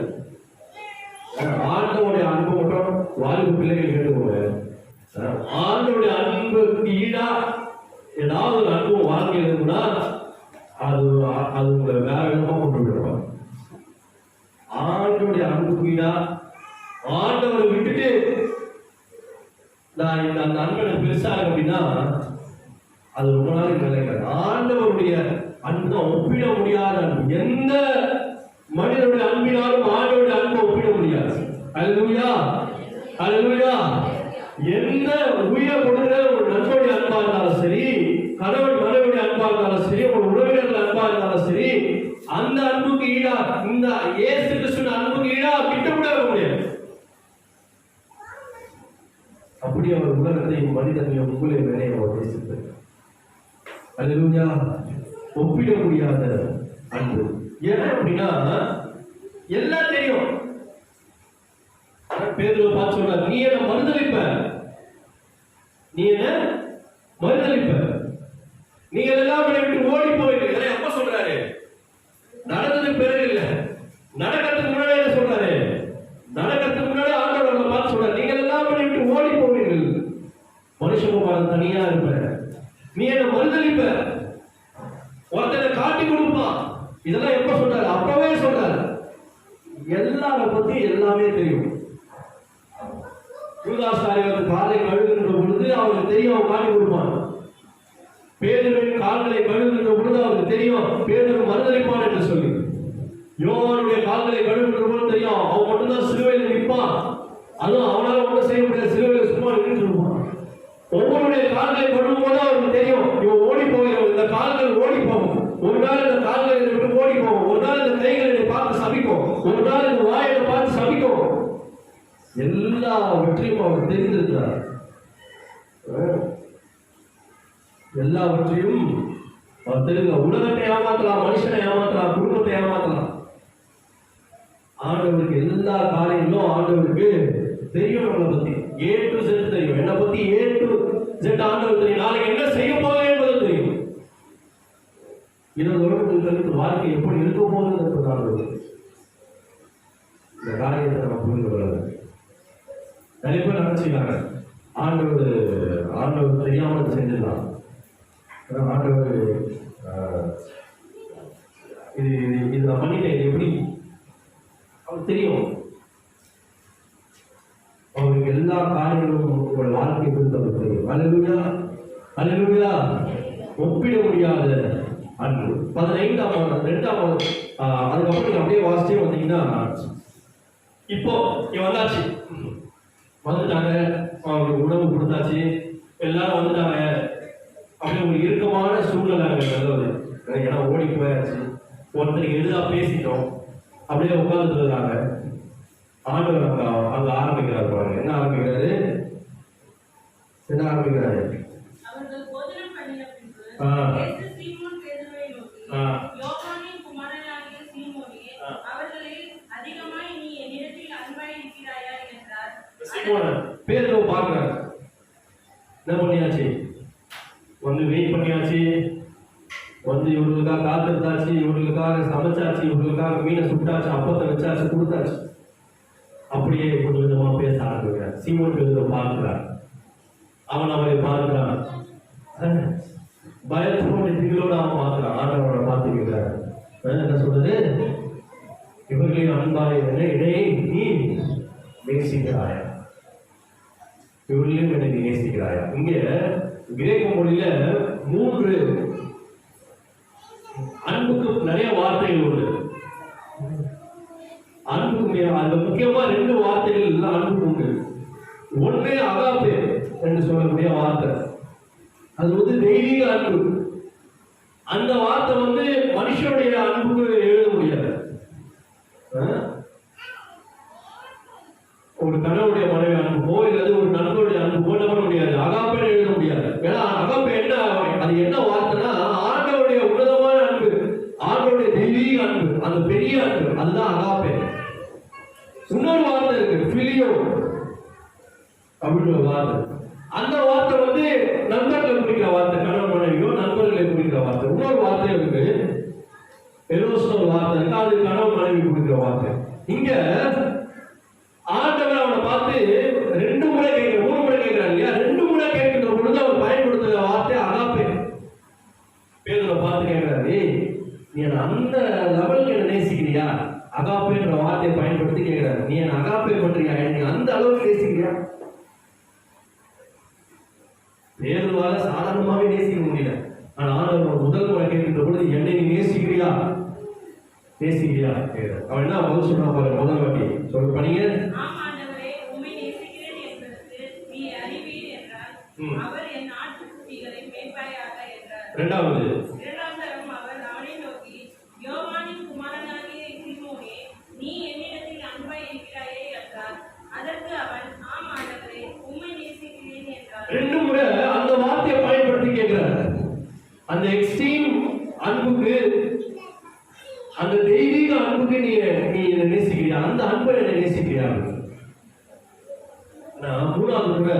S1: ஆண்டவருடைய அன்பு மட்டும் வாழ்வு பிள்ளைகள் கேட்டுக்கோங்க. ஆண்டவருடைய அன்புக்கு ஈடா ஏதாவது ஒரு அனுபவம் வாழ்க்கையினா அது உங்களை வேற விதமா கொண்டு விடுவாங்க. ஆண்டவருடைய அன்புக்கு ஈடா ஆண்டவரை விட்டுட்டு நான் இந்த அந்த அன்பை பெருசாக அப்படின்னா அது ரொம்ப நாளைக்கு நிலைக்காது. ஆண்டவருடைய அன்பு தான் ஒப்பிட முடியாத அன்பு. எந்த மனிதனுடைய அன்பினாலும் ஆண்டவருடைய அன்பை ஒப்பிட முடியாது. அல்லேலூயா, அல்லேலூயா. எந்த உயிரை கொடுக்கிற ஒரு நண்பனுடைய அன்பா இருந்தாலும் சரி, கணவன் மனைவியுடைய அன்பா இருந்தாலும் சரி, ஒரு உறவினர்கள் அன்பா இருந்தாலும் சரி, அந்த அன்புக்கு ஈடா இந்த இயேசு கிறிஸ்துவின் அன்புக்கு ஈடா கிட்ட கூட முடியாது. அப்படி அவர் உலகத்தையும் மனிதனையும் உங்களை வேலை அவர் நேசித்தார். அல்லேலூயா. ஒப்பிட முடியாத அன்பு. ஏன் அப்படின்னா எல்லாம் தெரியும். பேதுருவை பார்த்து சொல்றார், நீ என்ன மறுதலிப்ப, நீ என்ன மறுதலிப்ப, நீங்க எல்லாம் விட்டு ஓடி போயிட்டு. எப்ப சொல்றாரு? நடந்ததுக்கு பிறகு இல்ல, நடக்கிறதுக்கு முன்னாடி என்ன சொல்றாரு? நடக்கிறதுக்கு முன்னாடி ஆண்டவர் பார்த்து சொல்றாரு, நீங்க எல்லாம் விட்டு ஓடி போவீர்கள், மனுஷகுமாரன் தனியா இருப்ப, நீ என்ன மறுதலிப்ப, ஒருத்தனை காட்டி கொடுப்பான். இதெல்லாம் எப்ப சொல்றாரு? அப்பவே சொல்றாரு. எல்லார பத்தி எல்லாமே தெரியும். யூதாஸ்காரியர் காலை கழுவுகின்ற பொழுது அவருக்கு தெரியும் அவன் காட்டி கொடுப்பான். பேதுருவின் கால்களை கழுவுகின்ற பொழுது அவருக்கு தெரியும் பேதுரு மறுதலிப்பான் என்று சொல்லி. யோவானுடைய கால்களை கழுவுகின்ற பொழுது தெரியும் அவன் மட்டும்தான் சிலுவையில் நிற்பான், அதுவும் அவனால ஒன்றும் செய்ய முடியாது, சிலுவையில் சும்மா நின்று இருப்பான். ஒவ்வொருடைய கால்களை கழுவும் போது அவருக்கு தெரியும் இவன் ஓடி போகிறவன், இந்த கால்கள் ஓடி போகும், ஒரு நாள் இந்த கால்களை விட்டு ஓடி போகும், ஒரு நாள் இந்த கைகளை பார்த்து சபிக்கும், ஒரு நாள் இந்த வாயை பார்த்து சபிக்கும். எல்லா வெற்றியும் அவர் தெரிந்திருக்கிறார். எல்லாவற்றையும் அவர் தெரிந்த. உலகத்தை ஏமாற்றலாம், மனுஷனை ஏமாற்றலாம், குடும்பத்தை ஏமாற்றலாம். ஆண்டவருக்கு எல்லா காரியங்களும் ஆண்டவருக்கு தெரியும். நம்மளை பத்தி A to Z தெரியும். என்னை பத்தி A to Z ஆண்டவர் தெரியும். நாளைக்கு என்ன செய்ய போகிறேன் என்பது தெரியும். 20 வருடங்கள் கழித்து வாழ்க்கை எப்படி இருக்க போகுது என்பது ஆண்டவர். இந்த காரியத்தை நம்ம புரிந்து கொள்ளல. நிறைய பேர் நினைச்சுக்காங்க ஆண்டவர் தெரியாமல் செஞ்சிடலாம். ஆண்டவர் இது நான் பண்ணிட்டேன், எப்படி அவருக்கு தெரியும். அவருக்கு எல்லா காரியங்களும் உங்கள் வாழ்க்கை குறித்து அவருக்கு தெரியும். அல்லேலூயா, அல்லேலூயா. ஒப்பிட முடியாத அன்பு. 15ஆம் 2ஆம் அதுக்கப்புறம் நீங்க அப்படியே வாசிச்சே வந்தீங்கன்னா, இப்போ இங்க வந்தாச்சு, வந்துட்டாங்க, அவங்களுக்கு உணவு கொடுத்தாச்சு, எல்லாரும் வந்துட்டாங்க. அப்படி ஒரு இறுக்கமான சூழ்நிலை நல்லது. ஏன்னா ஓடி போயாச்சு, ஒருத்தருக்கு எதிராக பேசிட்டோம், அப்படியே உட்கார்ந்துட்டு இருக்காங்க. ஆண்டவர் அங்க ஆரம்பிக்கிறார் பாருங்க. என்ன ஆரம்பிக்கிறாரு?
S2: அவர்கள் போஜனம் பண்ணின பின்பு இயேசு சீமோன் பேதுருவை நோக்கி, யோவானின் குமாரனாகிய சீமோனே, அவர்களில் அதிகமாய் நீ என்னிடத்தில் அன்பாய் இருக்கிறாயா என்றார்.
S1: சீமோன் பேதுருவை பார்க்கிறார். என்ன பண்ணியாச்சு? வந்து வெயிட் பண்ணியாச்சு, வந்து இவர்களுக்காக காத்திருந்தாச்சு, இவர்களுக்காக சமைச்சாச்சு, இவர்களுக்காக மீனை சுட்டாச்சு, அப்பத்தை வச்சாச்சு, கொடுத்தாச்சு. அப்படியே கொஞ்சம் கொஞ்சமா பேச ஆரம்பிக்கிறார். சீமோன் பேதுருவை பார்க்கிறார். அவன் அவரை பார்க்கிறான். பயத்தோட திங்களோட அவன் பார்க்கிறான். ஆண்டவரை பார்த்துக்கிறார். என்ன சொல்றது? இவர்களின் அன்பாய் இடையே நீ நேசிக்கிறாயா? இவர்களையும் எனக்கு நேசிக்கிறாயா? இங்க கிரேக்க மொழியில 3 அன்புக்கு நிறைய வார்த்தைகள் உண்டு. அன்புக்கு அந்த முக்கியமா 2 வார்த்தைகள் அன்புக்கு உண்டு. ஒண்ணு அகாப்பே என்று சொல்லக்கூடிய வார்த்தை. அது வந்து தெய்வீக அன்பு. அந்த வார்த்தை வந்து மனுஷனுடைய அன்புக்கு எழுத முடியாது. ஒரு கணவனுடைய மனைவி அன்புக்கோ இல்லது ஒரு நண்பருடைய அன்புக்கோ நம்ப முடியாது. அகாப்பே எழுத முடியாது. ஏன்னா அகாப்பே என்ன, அது என்ன வார்த்தைன்னா ஆண்டவருடைய உன்னதமான அன்பு, ஆண்டவருடைய தெய்வீக அன்பு, அந்த பெரிய அன்பு, அதுதான் அகாப்பே. இன்னொரு வார்த்தை இருக்கு, பிலியோ அப்படின்னு வார்த்தை. அந்த வார்த்தை வந்து நண்பர்களை குறிக்கிற வார்த்தை, கணவன் மனைவியோ நண்பர்களை குறிக்கிற வார்த்தை. இன்னொரு வார்த்தை இருக்கு, எரோஸ் ஒரு வார்த்தை இருக்கு, அது கணவன் மனைவி குறிக்கிற வார்த்தை. இங்க ஆண்டவர் அவனை பார்த்து 2 முறை கேட்கிற, 3 முறை கேட்கிறார் இல்லையா? 2 முறை கேட்கின்ற பொழுது அவர் பயன்படுத்துகிற வார்த்தை அகாப்பே. பேதுருவை பார்த்து கேட்கிறாரு, நீ அந்த லெவலுக்கு என்ன நேசிக்கிறியா? அகாப்பேன்ற வார்த்தையை பயன்படுத்தி கேட்கிறாரு, நீ என்ன அகாப்பே பண்றியா? நீ அந்த அளவுக்கு நேசிக்கிறியா? பேதுருவால சாதாரணமாவே நேசிக்க முடியல. ஆனா ஆண்டவர் முதல் முறை கேட்கின்ற பொழுது என்னை நீ நேசிக்கிறியா? நேசிக்கிறியா? அவன் என்ன பதில் சொல்றான் பாருங்க. முதல் வாட்டி சொல்ல பண்ணீங்க.
S2: ஆம் ஆண்டவரே, உம்மை நேசிக்கிறேன் என்பதற்கு நீ அறிவீர் என்றார். அவர் என் ஆட்டுக்குட்டிகளை மேய்ப்பாயாக என்றார். இரண்டாம் தரம் அவர் அவனை நோக்கி, யோவானின் குமாரனாகிய சீமோனே, நீ என்னிடத்தில் அன்பாய் இருக்கிறாயே என்றார். அதற்கு அவன், ஆம் ஆண்டவரே, உம்மை நேசிக்கிறேன் என்றார்.
S1: 2 முறை அந்த வார்த்தையை பயன்படுத்தி கேட்கிறார். அந்த எக்ஸ்ட்ரீம் அன்புக்கு, அந்த தெய்வீக அன்புக்கு நீ நேசிக்கிறியா? அந்த அன்பை என்ன நேசிக்கிறியா? நான் 3வது முறை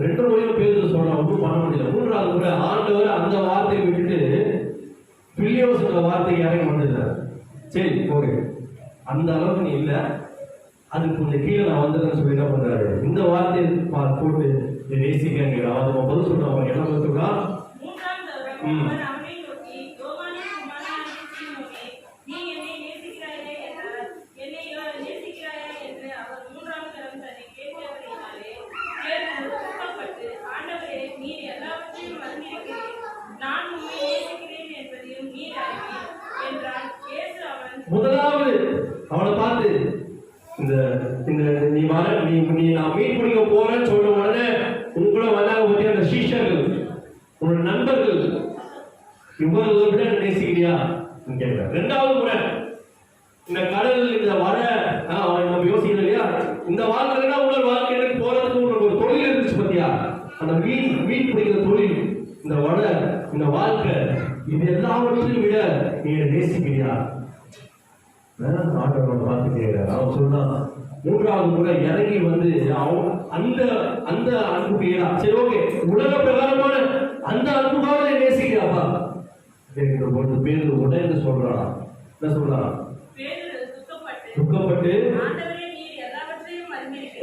S1: 2 முறையும் பேர் சொல்றேன், ஒன்றும் பண்ண முடியல. 3வது முறை ஆண்டவர் அந்த வார்த்தையை விட்டுட்டு பிலியோ சொன்ன வார்த்தைக்கு இறங்கி வந்துட்டார். சரி ஓகே, அந்த அளவுக்கு நீ இல்லை, அதுக்கு கொஞ்சம் கீழே நான் வந்ததுன்னு சொல்லி என்ன பண்றாரு, இந்த வார்த்தையை போட்டு நீ நேசிக்கிறேன். அவன் பதில் சொல்றான். என்ன பதில் சொல்றான்? முதலாவது அவனை பார்த்து நீ வர, நீ நான் மீட் பண்ணிக்க போறேன்னு சொல்ற உடனே உங்களை வந்தாங்க பத்தி அந்த சீஷர்கள், உன்னோட நண்பர்கள், இவர்களை விட நேசிக்கிறியா கேட்கிறேன். 2வது முறை இந்த கடல், இந்த வர நம்ம யோசிக்கல இல்லையா? இந்த வாழ்க்கைனா உங்கள் வாழ்க்கைக்கு போறதுக்கு உங்களுக்கு ஒரு தொழில் இருந்துச்சு பத்தியா? அந்த மீன் பிடிக்கிற தொழில், இந்த வட, இந்த வாழ்க்கை, இது எல்லாவற்றையும் விட நீ நேசிக்கிறியா? ஆண்டவரை பார்த்து கேட்கிறார். அவன் சொன்னான். 3வது முறை இறங்கி வந்து அவன் அந்த அன்புக்கு, சரி ஓகே, உலக பிரகாரமான அந்த அன்புக்காக நேசிக்கிறாப்பா கேட்கிற பொழுது பேரு உடனே சொல்றான். என்ன சொல்றான்? துக்கப்பட்டு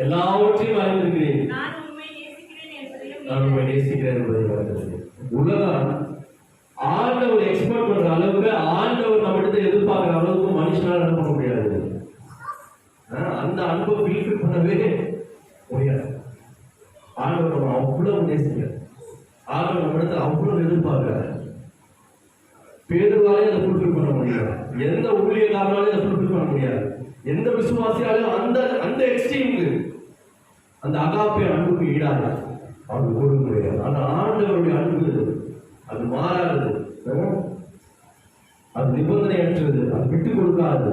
S1: எல்லாவற்றையும் அறிந்திருக்கிறேன், நான் உண்மை நேசிக்கிறேன் என்பதை உலகம் ஆண்டவர் எக்ஸ்பெக்ட் பண்ற அளவுக்கு, ஆண்டவர் நம்ம இடத்துல எதிர்பார்க்கிற அளவுக்கு மனுஷனால என்ன பண்ண முடியாது. ஃபுல்ஃபில் பண்ணவே முடியாது. ஆண்டவர் நம்ம அவ்வளவு நேசிக்கிறார். ஆண்டவர் நம்ம இடத்துல அவ்வளவு எதிர்பார்க்கிறார். பேதுருவாலே அதை ஃபுல்ஃபில் பண்ண முடியாது. எந்த ஊழியக்காரனாலே அதை ஃபுல்ஃபில் பண்ண முடியாது. எந்த விசுவாசியாலும் அந்த எக்ஸ்ட்ரீமுக்கு, அந்த அகாப்பே அன்புக்கு ஈடாக அவங்க கொடுக்க முடியாது. ஆனா ஆண்டவருடைய அன்பு அது மாறாதது, அது நிபந்தனையற்றது, அது விட்டுக் கொடுக்காது.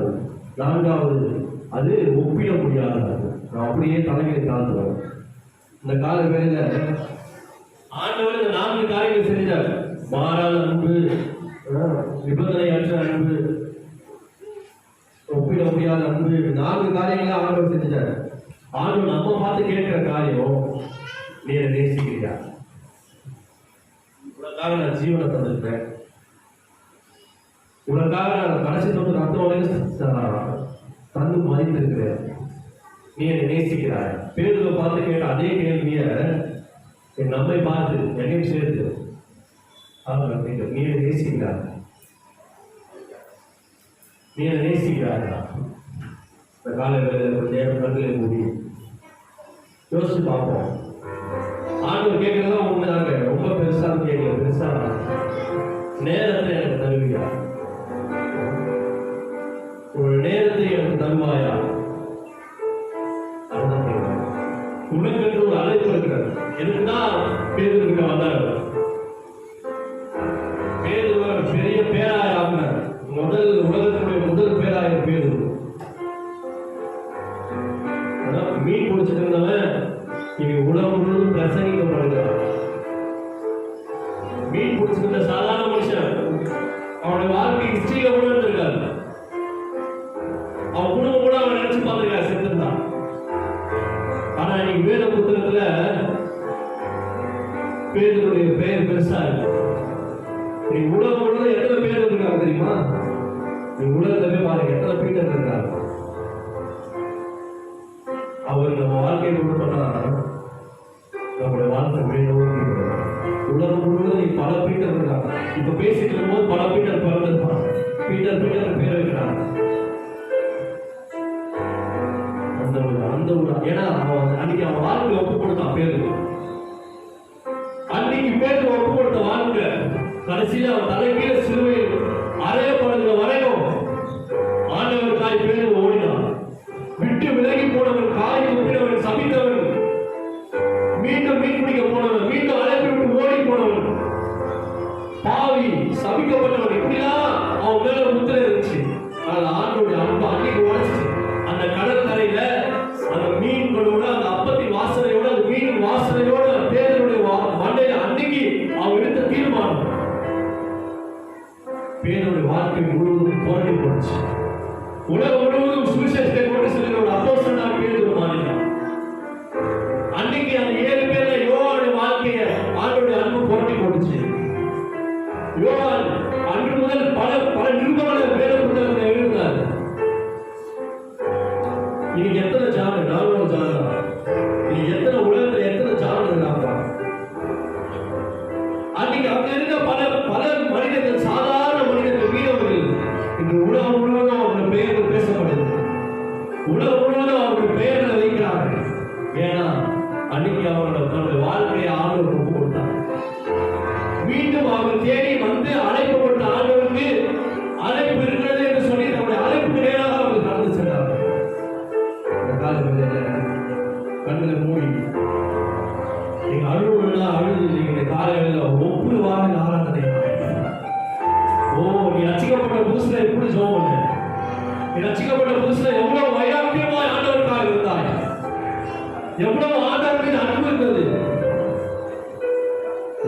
S1: நான்காவது, அது ஒப்பிட முடியாதது. நான் அப்படியே தலைமையை தாழ்த்துவேன். இந்த கால வேலையில ஆண்டவர் இந்த 4 காரியங்கள் செஞ்சார். மாறாத அன்பு, நிபந்தனையற்ற அன்பு, ஒப்பிட முடியாத அன்பு, 4 காரியங்களை ஆண்டவர் செஞ்சார். ஆண்டவர் நம்ம பார்த்து கேட்கிற காரியம், நீ என்னை நேசிக்கிறியா? உனக்காக நான் ஜீவனை தந்திருக்கேன், உனக்காக நான் கடைசி தொட்டு ரத்தம் வரைக்கும் தந்து மதித்திருக்கிறேன், நீ என்னை நேசிக்கிறாய்? பேதுருவை பார்த்து கேட்ட அதே கேள்விய என் நம்மை பார்த்து என்னையும் சேர்த்து நீ என்னை நேசிக்கிறாய், நீ என்னை நேசிக்கிறாயா? இந்த கால நேரம் கண்களை மூடி யோசிச்சு பார்ப்போம். ஆண்டவர் கேட்கறதா உண்மைதாங்க, ரொம்ப பெருசா கேட்கல. பெருசா நேரத்தை எனக்கு தருவியா? ஒரு நேரத்தை எனக்கு தருவாயா? அதுதான் கேட்கிறேன். உனக்கு ஒரு அழைப்பு இருக்கிறது. எதுக்குதான் பேதுருவுக்கு வந்தார்? பேதுருவர் பெரிய பேராயர், உலகத்தினுடைய முதல் பேராயர் பேதுரு. மீன் பிடிச்சிட்டு இருந்தவன் இனி உலகம் முழுவதும் பிரசங்கிக்கப்படுகிறான். மீன் பிடிச்சிருந்த சாதாரண மனுஷன், அவனுடைய வாழ்க்கை ஹிஸ்டரியில கூட இருந்திருக்காரு. அவன் குடும்பம் கூட அவன் நினைச்சு பார்த்திருக்காரு, செத்துருந்தான். ஆனா இன்னைக்கு வேத புத்தகத்துல பேதுருடைய பெயர் பெருசா இருக்கு. நீ உலகம் முழுவதும் எத்தனை பேர் இருக்காங்க தெரியுமா? நீ உலகத்துல போய் பாருங்க, எத்தனை பீட்டர் இருக்காங்க. அவர் நம்ம வாழ்க்கையை கொண்டு பண்ணா நம்முடைய வாழ்க்கை வேணும். உலகம் முழுவதும் நீ பல பீட்டர் இருக்காங்க. இப்ப பேசிட்டு இருக்கும்போது பல பீட்டர் பிறந்திருப்பான். பீட்டர் பேர் வைக்கிறாங்க. ஏன்னா அன்னைக்கு அவன் வாழ்க்கை ஒப்பு கொடுத்தான் பேரு. அன்னைக்கு பேரு ஒப்பு கொடுத்த வாழ்க்கை கடைசியில அவன் தலைகீழ சிலுவையில் அறையப்படுகிற வரையும் ஆண்டவருக்காய் பேரு ஓடினான். விட்டு விலகி போனவன், காய் ஒப்பினவன், சபித்தவன், மீண்டும் மீன் பிடிக்க போனவன், மீண்டும் அழைப்பு விட்டு ஓடி போனவன், பாவி, சபிக்கப்பட்டவன், இப்படிலாம் அவன் மேல முத்திரை இருந்துச்சு. ஆனால் ஆண்டோடைய அன்பு அன்னைக்கு உடைச்சிச்சு. அந்த கடல் கரையில அந்த மீன்களோட, அந்த அப்பத்தின் வாசனையோட, அந்த மீன் வாசனையோட பேருடைய மண்டையில அன்னைக்கு அவன் எடுத்த தீர்மானம் பேருடைய வாழ்க்கை முழுவதும் தோண்டி போச்சு. உலகம் முழுவதும் சுவிசேஷத்தை கொண்டு செல்கிற ஒரு அப்போஸ்தலனாக பேதுரு மாறினான். அன்னைக்கு அந்த 7 பேர்ல யோவானுடைய வாழ்க்கையை ஆண்டவருடைய அன்பு புரட்டி போட்டுச்சு. யோவான் அன்று முதல் பல நிருபங்களை வேத புத்தகத்தில் எழுதினார். இன்னைக்கு எத்தனை ஜான்? 4 ஜான். இன்னைக்கு எத்தனை உலகத்துல எத்தனை ஜான் இருக்காங்க? அன்னைக்கு அங்க இருக்க பல மனிதர்கள், சாதாரண மனிதர்கள், வீரர்கள், இந்த உலகம் முழுவதும் அவருடைய பெயர்கள் பேசப்படுது. உலகம் முழுவதும் அவருடைய பெயர்களை வைக்கிறார்கள். ஏன்னா அன்னைக்கு அவங்களோட தன்னுடைய வாழ்க்கையை ஆண்டவர் ஒப்பு கொடுத்தார். மீண்டும் அவர் தேடி வந்து அழைக்கப்பட்ட ஆண்டவருக்கு அழைப்பு இருக்கிறது என்று சொல்லி தன்னுடைய அழைப்புக்கு நேராக அவர்கள் கடந்து சென்றார்கள். இந்த காலங்களில் கண்களை மூடி நீங்க அழுவா அழுது இந்த காலையில் ஒவ்வொரு வாரம் ஆராதனை. ஓ, நீ ரட்சிக்கப்பட்ட புதுசுல எப்படி ஜெபம் பண்ண? நீ ரட்சிக்கப்பட்ட புதுசுல எவ்வளவு வைராக்கியமாய் ஆண்டவருக்காக இருந்தாய், எவ்வளவு ஆண்டவர் மீது அன்பு இருந்தது.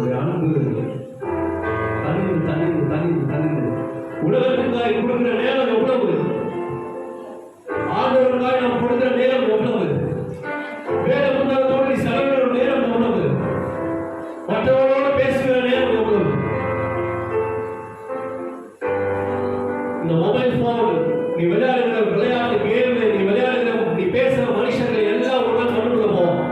S1: ஒரு அன்பு தனிந்து உலகத்துக்காய் கொடுக்கிற நேரம் எவ்வளவு, ஆண்டவருக்காய் நாம் கொடுக்கிற நேரம் எவ்வளவு, வேத புத்தகத்தோடு நீ செலவிடுற நேரம் எவ்வளவு, மற்றவர்களோடு பேசுகிற நேரம் எவ்வளவு. இந்த மொபைல் போன், நீ விளையாடுகிற விளையாட்டு கேம், நீ விளையாடுகிற, நீ பேசுற மனுஷங்களை எல்லாம் ஒரு நாள் கண்டுபிடிக்க போவோம்.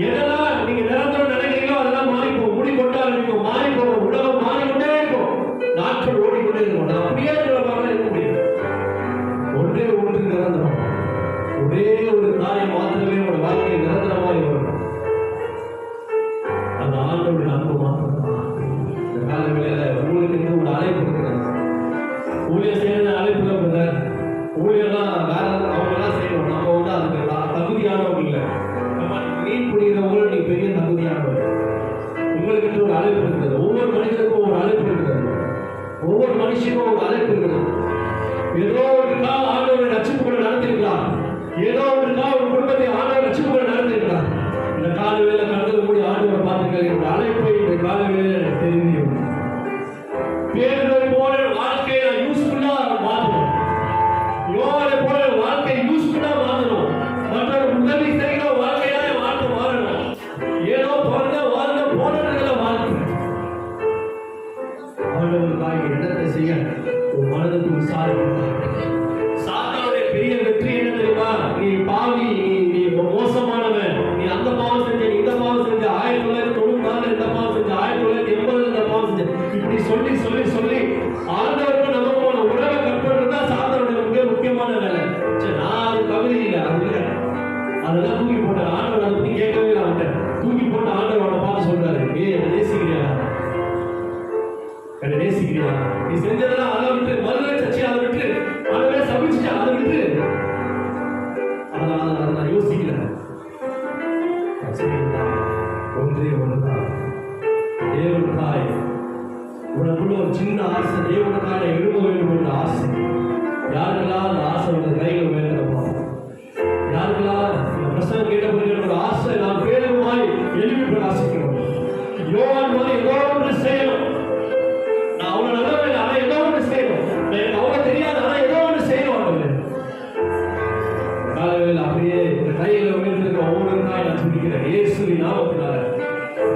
S1: எதெல்லாம் நீங்க நிரந்தரம் நினைக்கிறீங்களோ அதெல்லாம் மாறி போகும். முடி கொட்ட ஆரம்பிக்கும், மாறி போகும், உலகம் மாறிக்கொண்டே இருக்கும், நாட்கள் ஓடிக்கொண்டே இருக்கும். நான் அப்படியே இருக்க முடியும். ஒன்றே ஒன்று நிரந்தரம். ஒரே ஒரு காரியம் மாத்திரமே உங்களோட வாழ்க்கை நிரந்தரமாய் வரும். அந்த ஆண்டவருடைய அன்பு மாத்திரம். இந்த காலங்களில உங்களுக்கு ஒரு அழைப்பு இருக்கிறது. ஊழியர் செய்யறது அழைப்பு இருக்கிறது. ஊழியர்லாம் வேற அவங்க எல்லாம் செய்யணும். நம்ம வந்து அதுக்கு தகுதியானவங்க இல்லை. நம்ம மீன் பிடிக்கிறவங்க நீ பெரிய தகுதியானவங்க. உங்களுக்கு ஒரு அழைப்பு இருக்கிறது. ஒவ்வொரு மனிதனுக்கும் ஒரு அழைப்பு இருக்கிறது. ஒவ்வொரு மனுஷனுக்கும் ஒரு அழைப்பு இருக்கிறது. ஏதோ ஒரு நாள் ஆண்டவரை ரட்சிப்புகளை நடத்திருக்கலாம். ஏதோ ஒரு நாள் ஒரு குடும்பத்தை ஆண்டவர் ரட்சிப்புகளை நடத்திருக்கலாம். இந்த கால வேலை கடந்து கூடிய ஆண்டவரை பார்த்துக்க அழைப்பை இந்த கால வேலை எனக்கு தெரியும். பேருரை போல வாழ்க்கையை நான் யூஸ்ஃபுல்லா மாற்றணும். யோகரை போல வாழ்க்கை யூஸ்ஃபுல்லா மாற்றணும். மற்றொரு உதவி செய்கிற வாழ்க்கையாக வாழ்க்கை மாறணும். ஏதோ பிறந்த வாழ்ந்த போனதுல வாழ்க்கை ஆண்டவருக்காக என்னத்தை செய்ய ஒரு மனதுக்கு விசாரிக்கிறார். சாத்தானுடைய பெரிய வெற்றி என்ன தெரியுமா? நீ பாவி, நீ மோசமானவன், நீ அந்த பாவம் செஞ்ச, இந்த பாவம் செஞ்ச, 1994 இந்த பாவம் செஞ்ச, 1980 இந்த பாவம் செஞ்ச, இப்படி சொல்லி சொல்லி சொல்லி ஆண்டவருக்கு நமக்கு உறவை கற்பது தான் சாத்தானுடைய மிக முக்கியமான வேலை. சரி, நான் அது தகுதி இல்லை, அது இல்லை, அதெல்லாம் தூக்கி போட்டேன். ஆண்டவர் அதை பத்தி கேட்கவே இல்லை. அவன்கிட்ட தூக்கி போட்ட ஆண்டவர் அவனை பார்த்து சொல்றாரு, என்ன நேசிக்கிறியா? என்ன நேசிக்கிறியா? நீ செஞ்சதெல்லாம் அதை விட்டு, மதுரை சச்சி அதை விட்டு, ஆண்டவரே சபிச்சுட்டா அதை விட்டு. அதை நான் யோசிக்கிறேன். ஒன்றே ஒன்றுதான், தேவனுக்காய் உனக்குள்ள ஒரு சின்ன ஆசை, தேவனுக்காக எழுத வேண்டும் என்ற ஆசை. யாருக்கெல்லாம் அந்த ஆசை வந்து கையில் வேண்டுமா? யாருக்கெல்லாம் இந்த பிரசங்கம் கேட்டபோது ஒரு ஆசை, நான் பேருமாய் எழுப்பி பிரகாசிக்கணும். யோவான் மாதிரி ஏதோ ஒன்று செய்யணும். நான் அவ்வளவு நல்லவே இல்லை, ஆனா ஏதோ ஒன்று செய்யணும். எனக்கு அவ்வளவு தெரியாது, ஆனா ஏதோ ஒன்று செய்யணும். காலையில் அப்படியே இந்த கையில் உயர்ந்திருக்க ஒவ்வொரு நாள் நான் சிந்திக்கிறேன். இயேசுவின் நாமத்தினால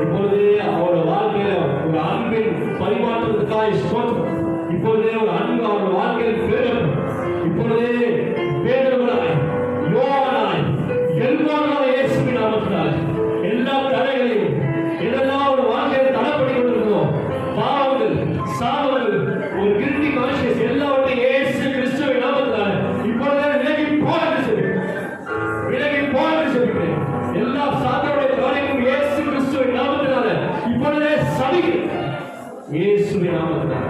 S1: இப்பொழுதே அவரோட வாழ்க்கையில ஒரு அன்பின் பரிமாற்றத்துக்காக ஸ்தோத்திரம். இப்பொழுதே ஒரு அன்பு அவரோட வாழ்க்கையில் பெருகட்டும். இப்பொழுதே பேதுருவாய், யோவானாய், எல்லாரும் இயேசுவின் நாமத்தினால எல்லா தடைகளையும் எதெல்லாம் ஒரு வாழ்க்கையை தடைப்படி கொண்டிருக்கிறோம், பாவங்கள், சாவங்கள், ஒரு கிருத்தி கான்சியஸ் எல்லாவற்றையும் இயேசு கிறிஸ்துவின் நாமத்தினால இப்பொழுதே விலகி போகிறது சொல்லிக்கிறேன். எல்லா சாத்தானுடைய காரியமும் இயேசு கிறிஸ்துவின் நாமத்தினால இப்பொழுதே சபிக்கிறேன். இயேசுவின் நாமத்தினால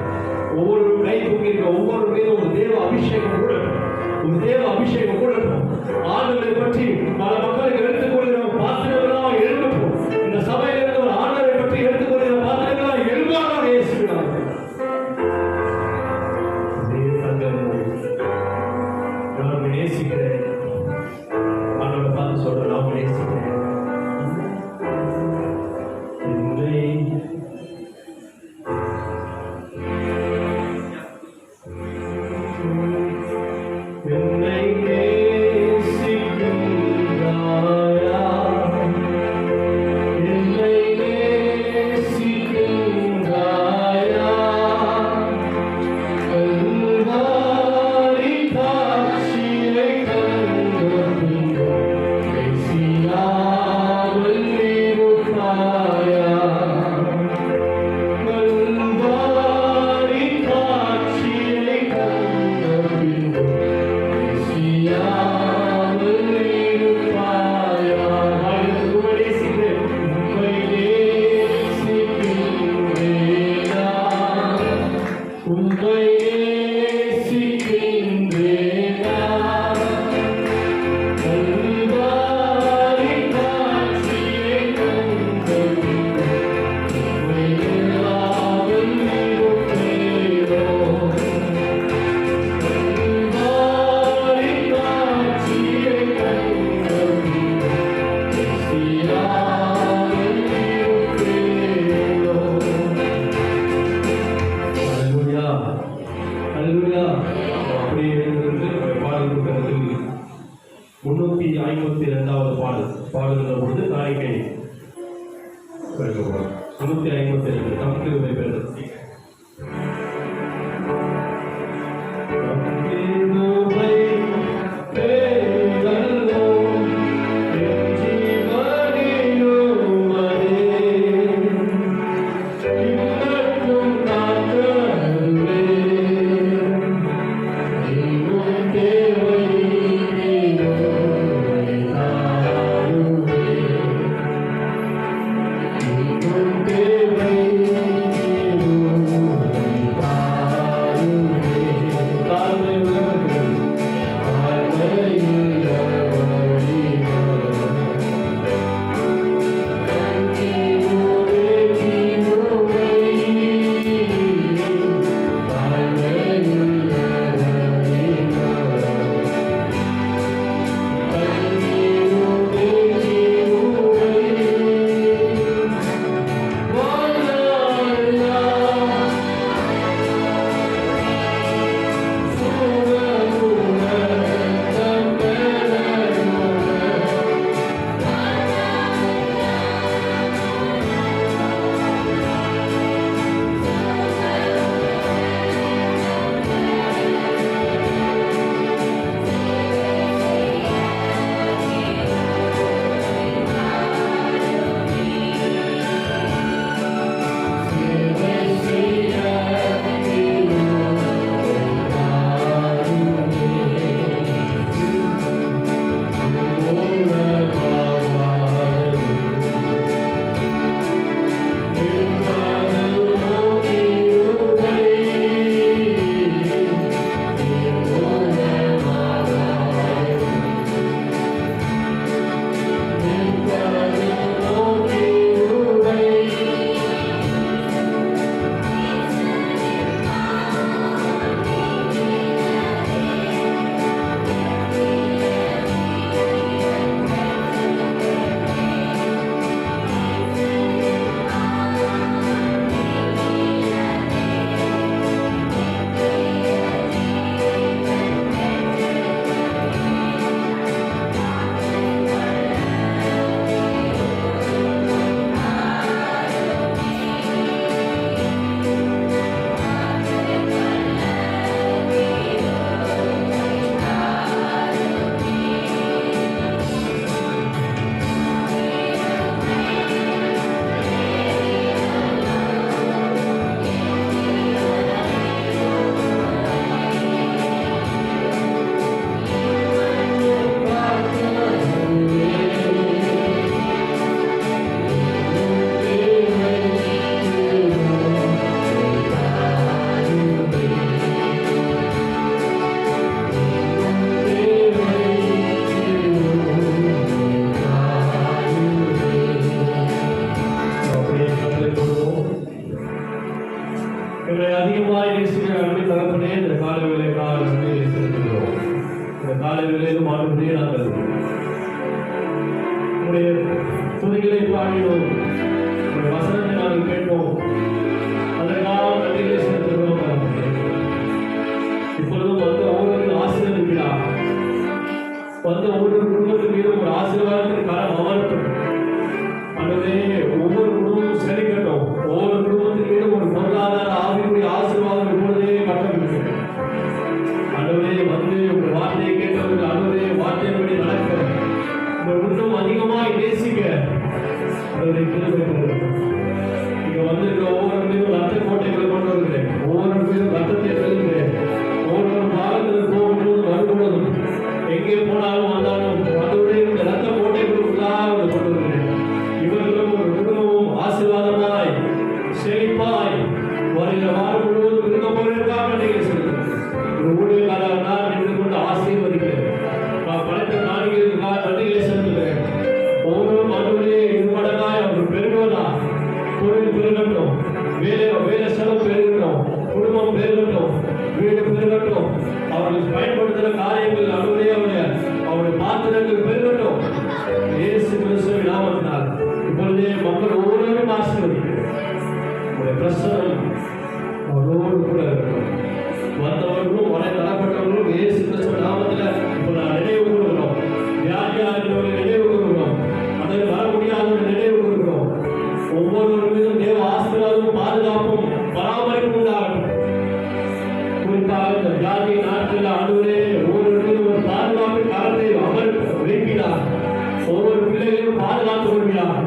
S1: ஒவ்வொரு கை தூக்கிற ஒவ்வொரு மீதும் ஒரு தேவ அபிஷேகம் கூடட்டும். ஒரு தேவ அபிஷேகம் கூடட்டும். ஆண்டவரை பற்றி பல மக்களுக்கு எடுத்துக்கொள்கிற பாத்திரங்களாக எழுப்பட்டும். இந்த சபையில் இருந்து ஒரு ஆண்டவரை பற்றி எடுத்துக்கொள்கிற பாத்திரங்களாக எழுப்பாக இயேசுவின் நாமத்தினால நான் நேசிக்கிறேன். ஆண்டவரை பார்த்து சொல்றேன், நான் நேசிக்கிறேன். பாடுகிற பொழுது காணிக்கை 352 தமக்கு பேர்
S3: Hey,
S1: இந்த கால வேலைக்காக நன்றிகளை செலுத்துகிறோம். இந்த கால வேலையிலும் ஆண்டுபடியே நாங்கள் உங்களுடைய துதிகளை பாடினோம், உங்களுடைய வசனத்தை நாங்கள் கேட்டோம், அதற்காக நன்றிகளை செலுத்துகிறோம். இப்பொழுதும் வந்து ஒவ்வொரு ஆசீர்வதிக்கிறார், வந்து ஒவ்வொரு குடும்பத்தின் மீதும் ஒரு ஆசீர்வாதத்தின் கரம் அமர்த்தம். ஆண்டவரே, ஒவ்வொரு குடும்பமும் செழிக்கட்டும், ஒவ்வொரு குடும்பத்தின் மீதும் ஒரு பொருளாதார ஆவிக்குரிய ஆசீர்வாதம் இப்பொழுதே கட்டவில்லை. ஆண்டவரே, வந்து உங்கள் வார்த்தையை கேட்டவர்கள் ஆண்டவரே வார்த்தையின்படி நடக்க, உங்கள் இன்னும் அதிகமாய் நேசிக்க ஆண்டவரே கிருபை தருகிறேன். இங்க வந்திருக்கிற ஒவ்வொரு மீதும் ரத்த கோட்டைகளை கொண்டு வருகிறேன், ஒவ்வொரு மீதும் ரத்தத்தை எழுதுகிறேன். ஒவ்வொரு பாகத்தில் போகும்போதும் வரும்பொழுதும் எங்கே போனாலும் வந்தாலும் ஆண்டவரே இந்த ரத்த கோட்டைகளுக்குள்ளாக கொண்டு வருகிறேன். இவர்களும் ஒரு குடும்பமும் ஆசீர்வாதமாய் செழிப்பாய் வருகிற வாரம் முழுவதும் இருக்க போவதற்காக நன்றிகளை செலுத்துகிறேன். ஒரு ஊழியக்காரராக நான் நின்று கொண்டு ஆசீர்வதிக்கிறேன். நான் படைத்த காணிகளுக்காக நன்றிகளை செலுத்துகிறேன். ஒவ்வொரு மனுவிலே இருமடங்காய் அவர் பெருகுவதா, தொழில் பெருகட்டும், வேலை செலவு பெருகட்டும், குடும்பம் பெருகட்டும், வீடு பெருகட்டும், அவர்கள் பயன்படுத்துகிற காரியங்கள் அனுடைய அவருடைய பாத்திரங்கள் பெருகட்டும். இயேசு கிறிஸ்துவின் நாமத்தினால் இப்பொழுதே மக்கள் ஒவ்வொருவரும் ஆசீர்வதிக்கிறேன். உங்களுடைய பிரசன்னம் அவரோடு கூட இருக்கட்டும். வந்தவர்களும் வரை தரப்பட்டவர்களும் இயேசு கிறிஸ்துவின் நாமத்தில் இப்போ நான் நினைவு கூறுகிறோம். வியாதியாக இருக்கிறவர்களை நினைவு கூறுகிறோம், அதில் வர முடியாதவர்களை நினைவு கூறுகிறோம். ஒவ்வொருவர் மீதும் தேவ ஆசீர்வாதமும் பாதுகாப்பும் பராமரிப்பும் உண்டாகட்டும். குறிப்பாக இந்த வியாதி நாட்களில் ஆண்டவரே ஒவ்வொரு மீதும் ஒரு பாதுகாப்பின் கரத்தை வைக்கிறார். ஒவ்வொரு பிள்ளைகளையும் பாதுகாத்துக் கொள்கிறார்,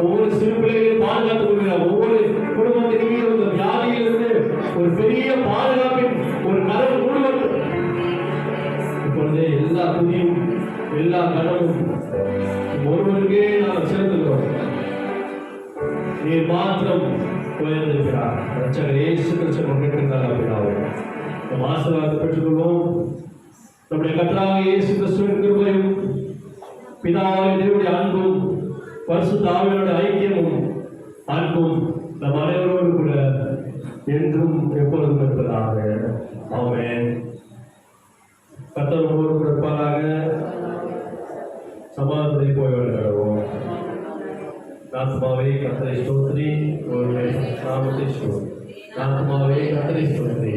S1: ஒவ்வொரு சிறு பிள்ளைகளையும் பாதுகாத்துக் கொள்கிறார். ஒவ்வொரு குடும்பத்தின் மீது இந்த வியாதியிலிருந்து ஒரு பெரிய பாதுகாப்பின் ஒரு கரம் முழுவதும் இப்பொழுதே எல்லா துதியும் எல்லா கனமும் ஒருவருக்கே நாம் செலுத்துகிறோம். நீர் மாத்திரம் உயர்ந்திருக்கிறார். ரட்சகர் இயேசு கிறிஸ்து முன்னேற்றார் அப்படின்னாவே நம் ஆசீர்வாதத்தை பெற்றுக்கொள்வோம். நம்முடைய கர்த்தராகிய இயேசு கிறிஸ்துவின் கிருபையும் பிதாவாகிய தேவனுடைய அன்பும் பரிசுத்த ஆவியானவருடைய ஐக்கியமும் அன்பும் நம் அனைவரோடு கூட என்றும் எப்பொழுதும் இருப்பதாக. ஆமென். கர்த்தர் உங்களோடு கூட இருப்பாராக. சமாதானத்தை போய் வருகிறோம். ஆத்மாவே கர்த்தரை ஸ்தோத்திரி, நாமத்தை ஸ்தோத்திரி. ஆத்மாவே கர்த்தரை ஸ்தோத்திரி.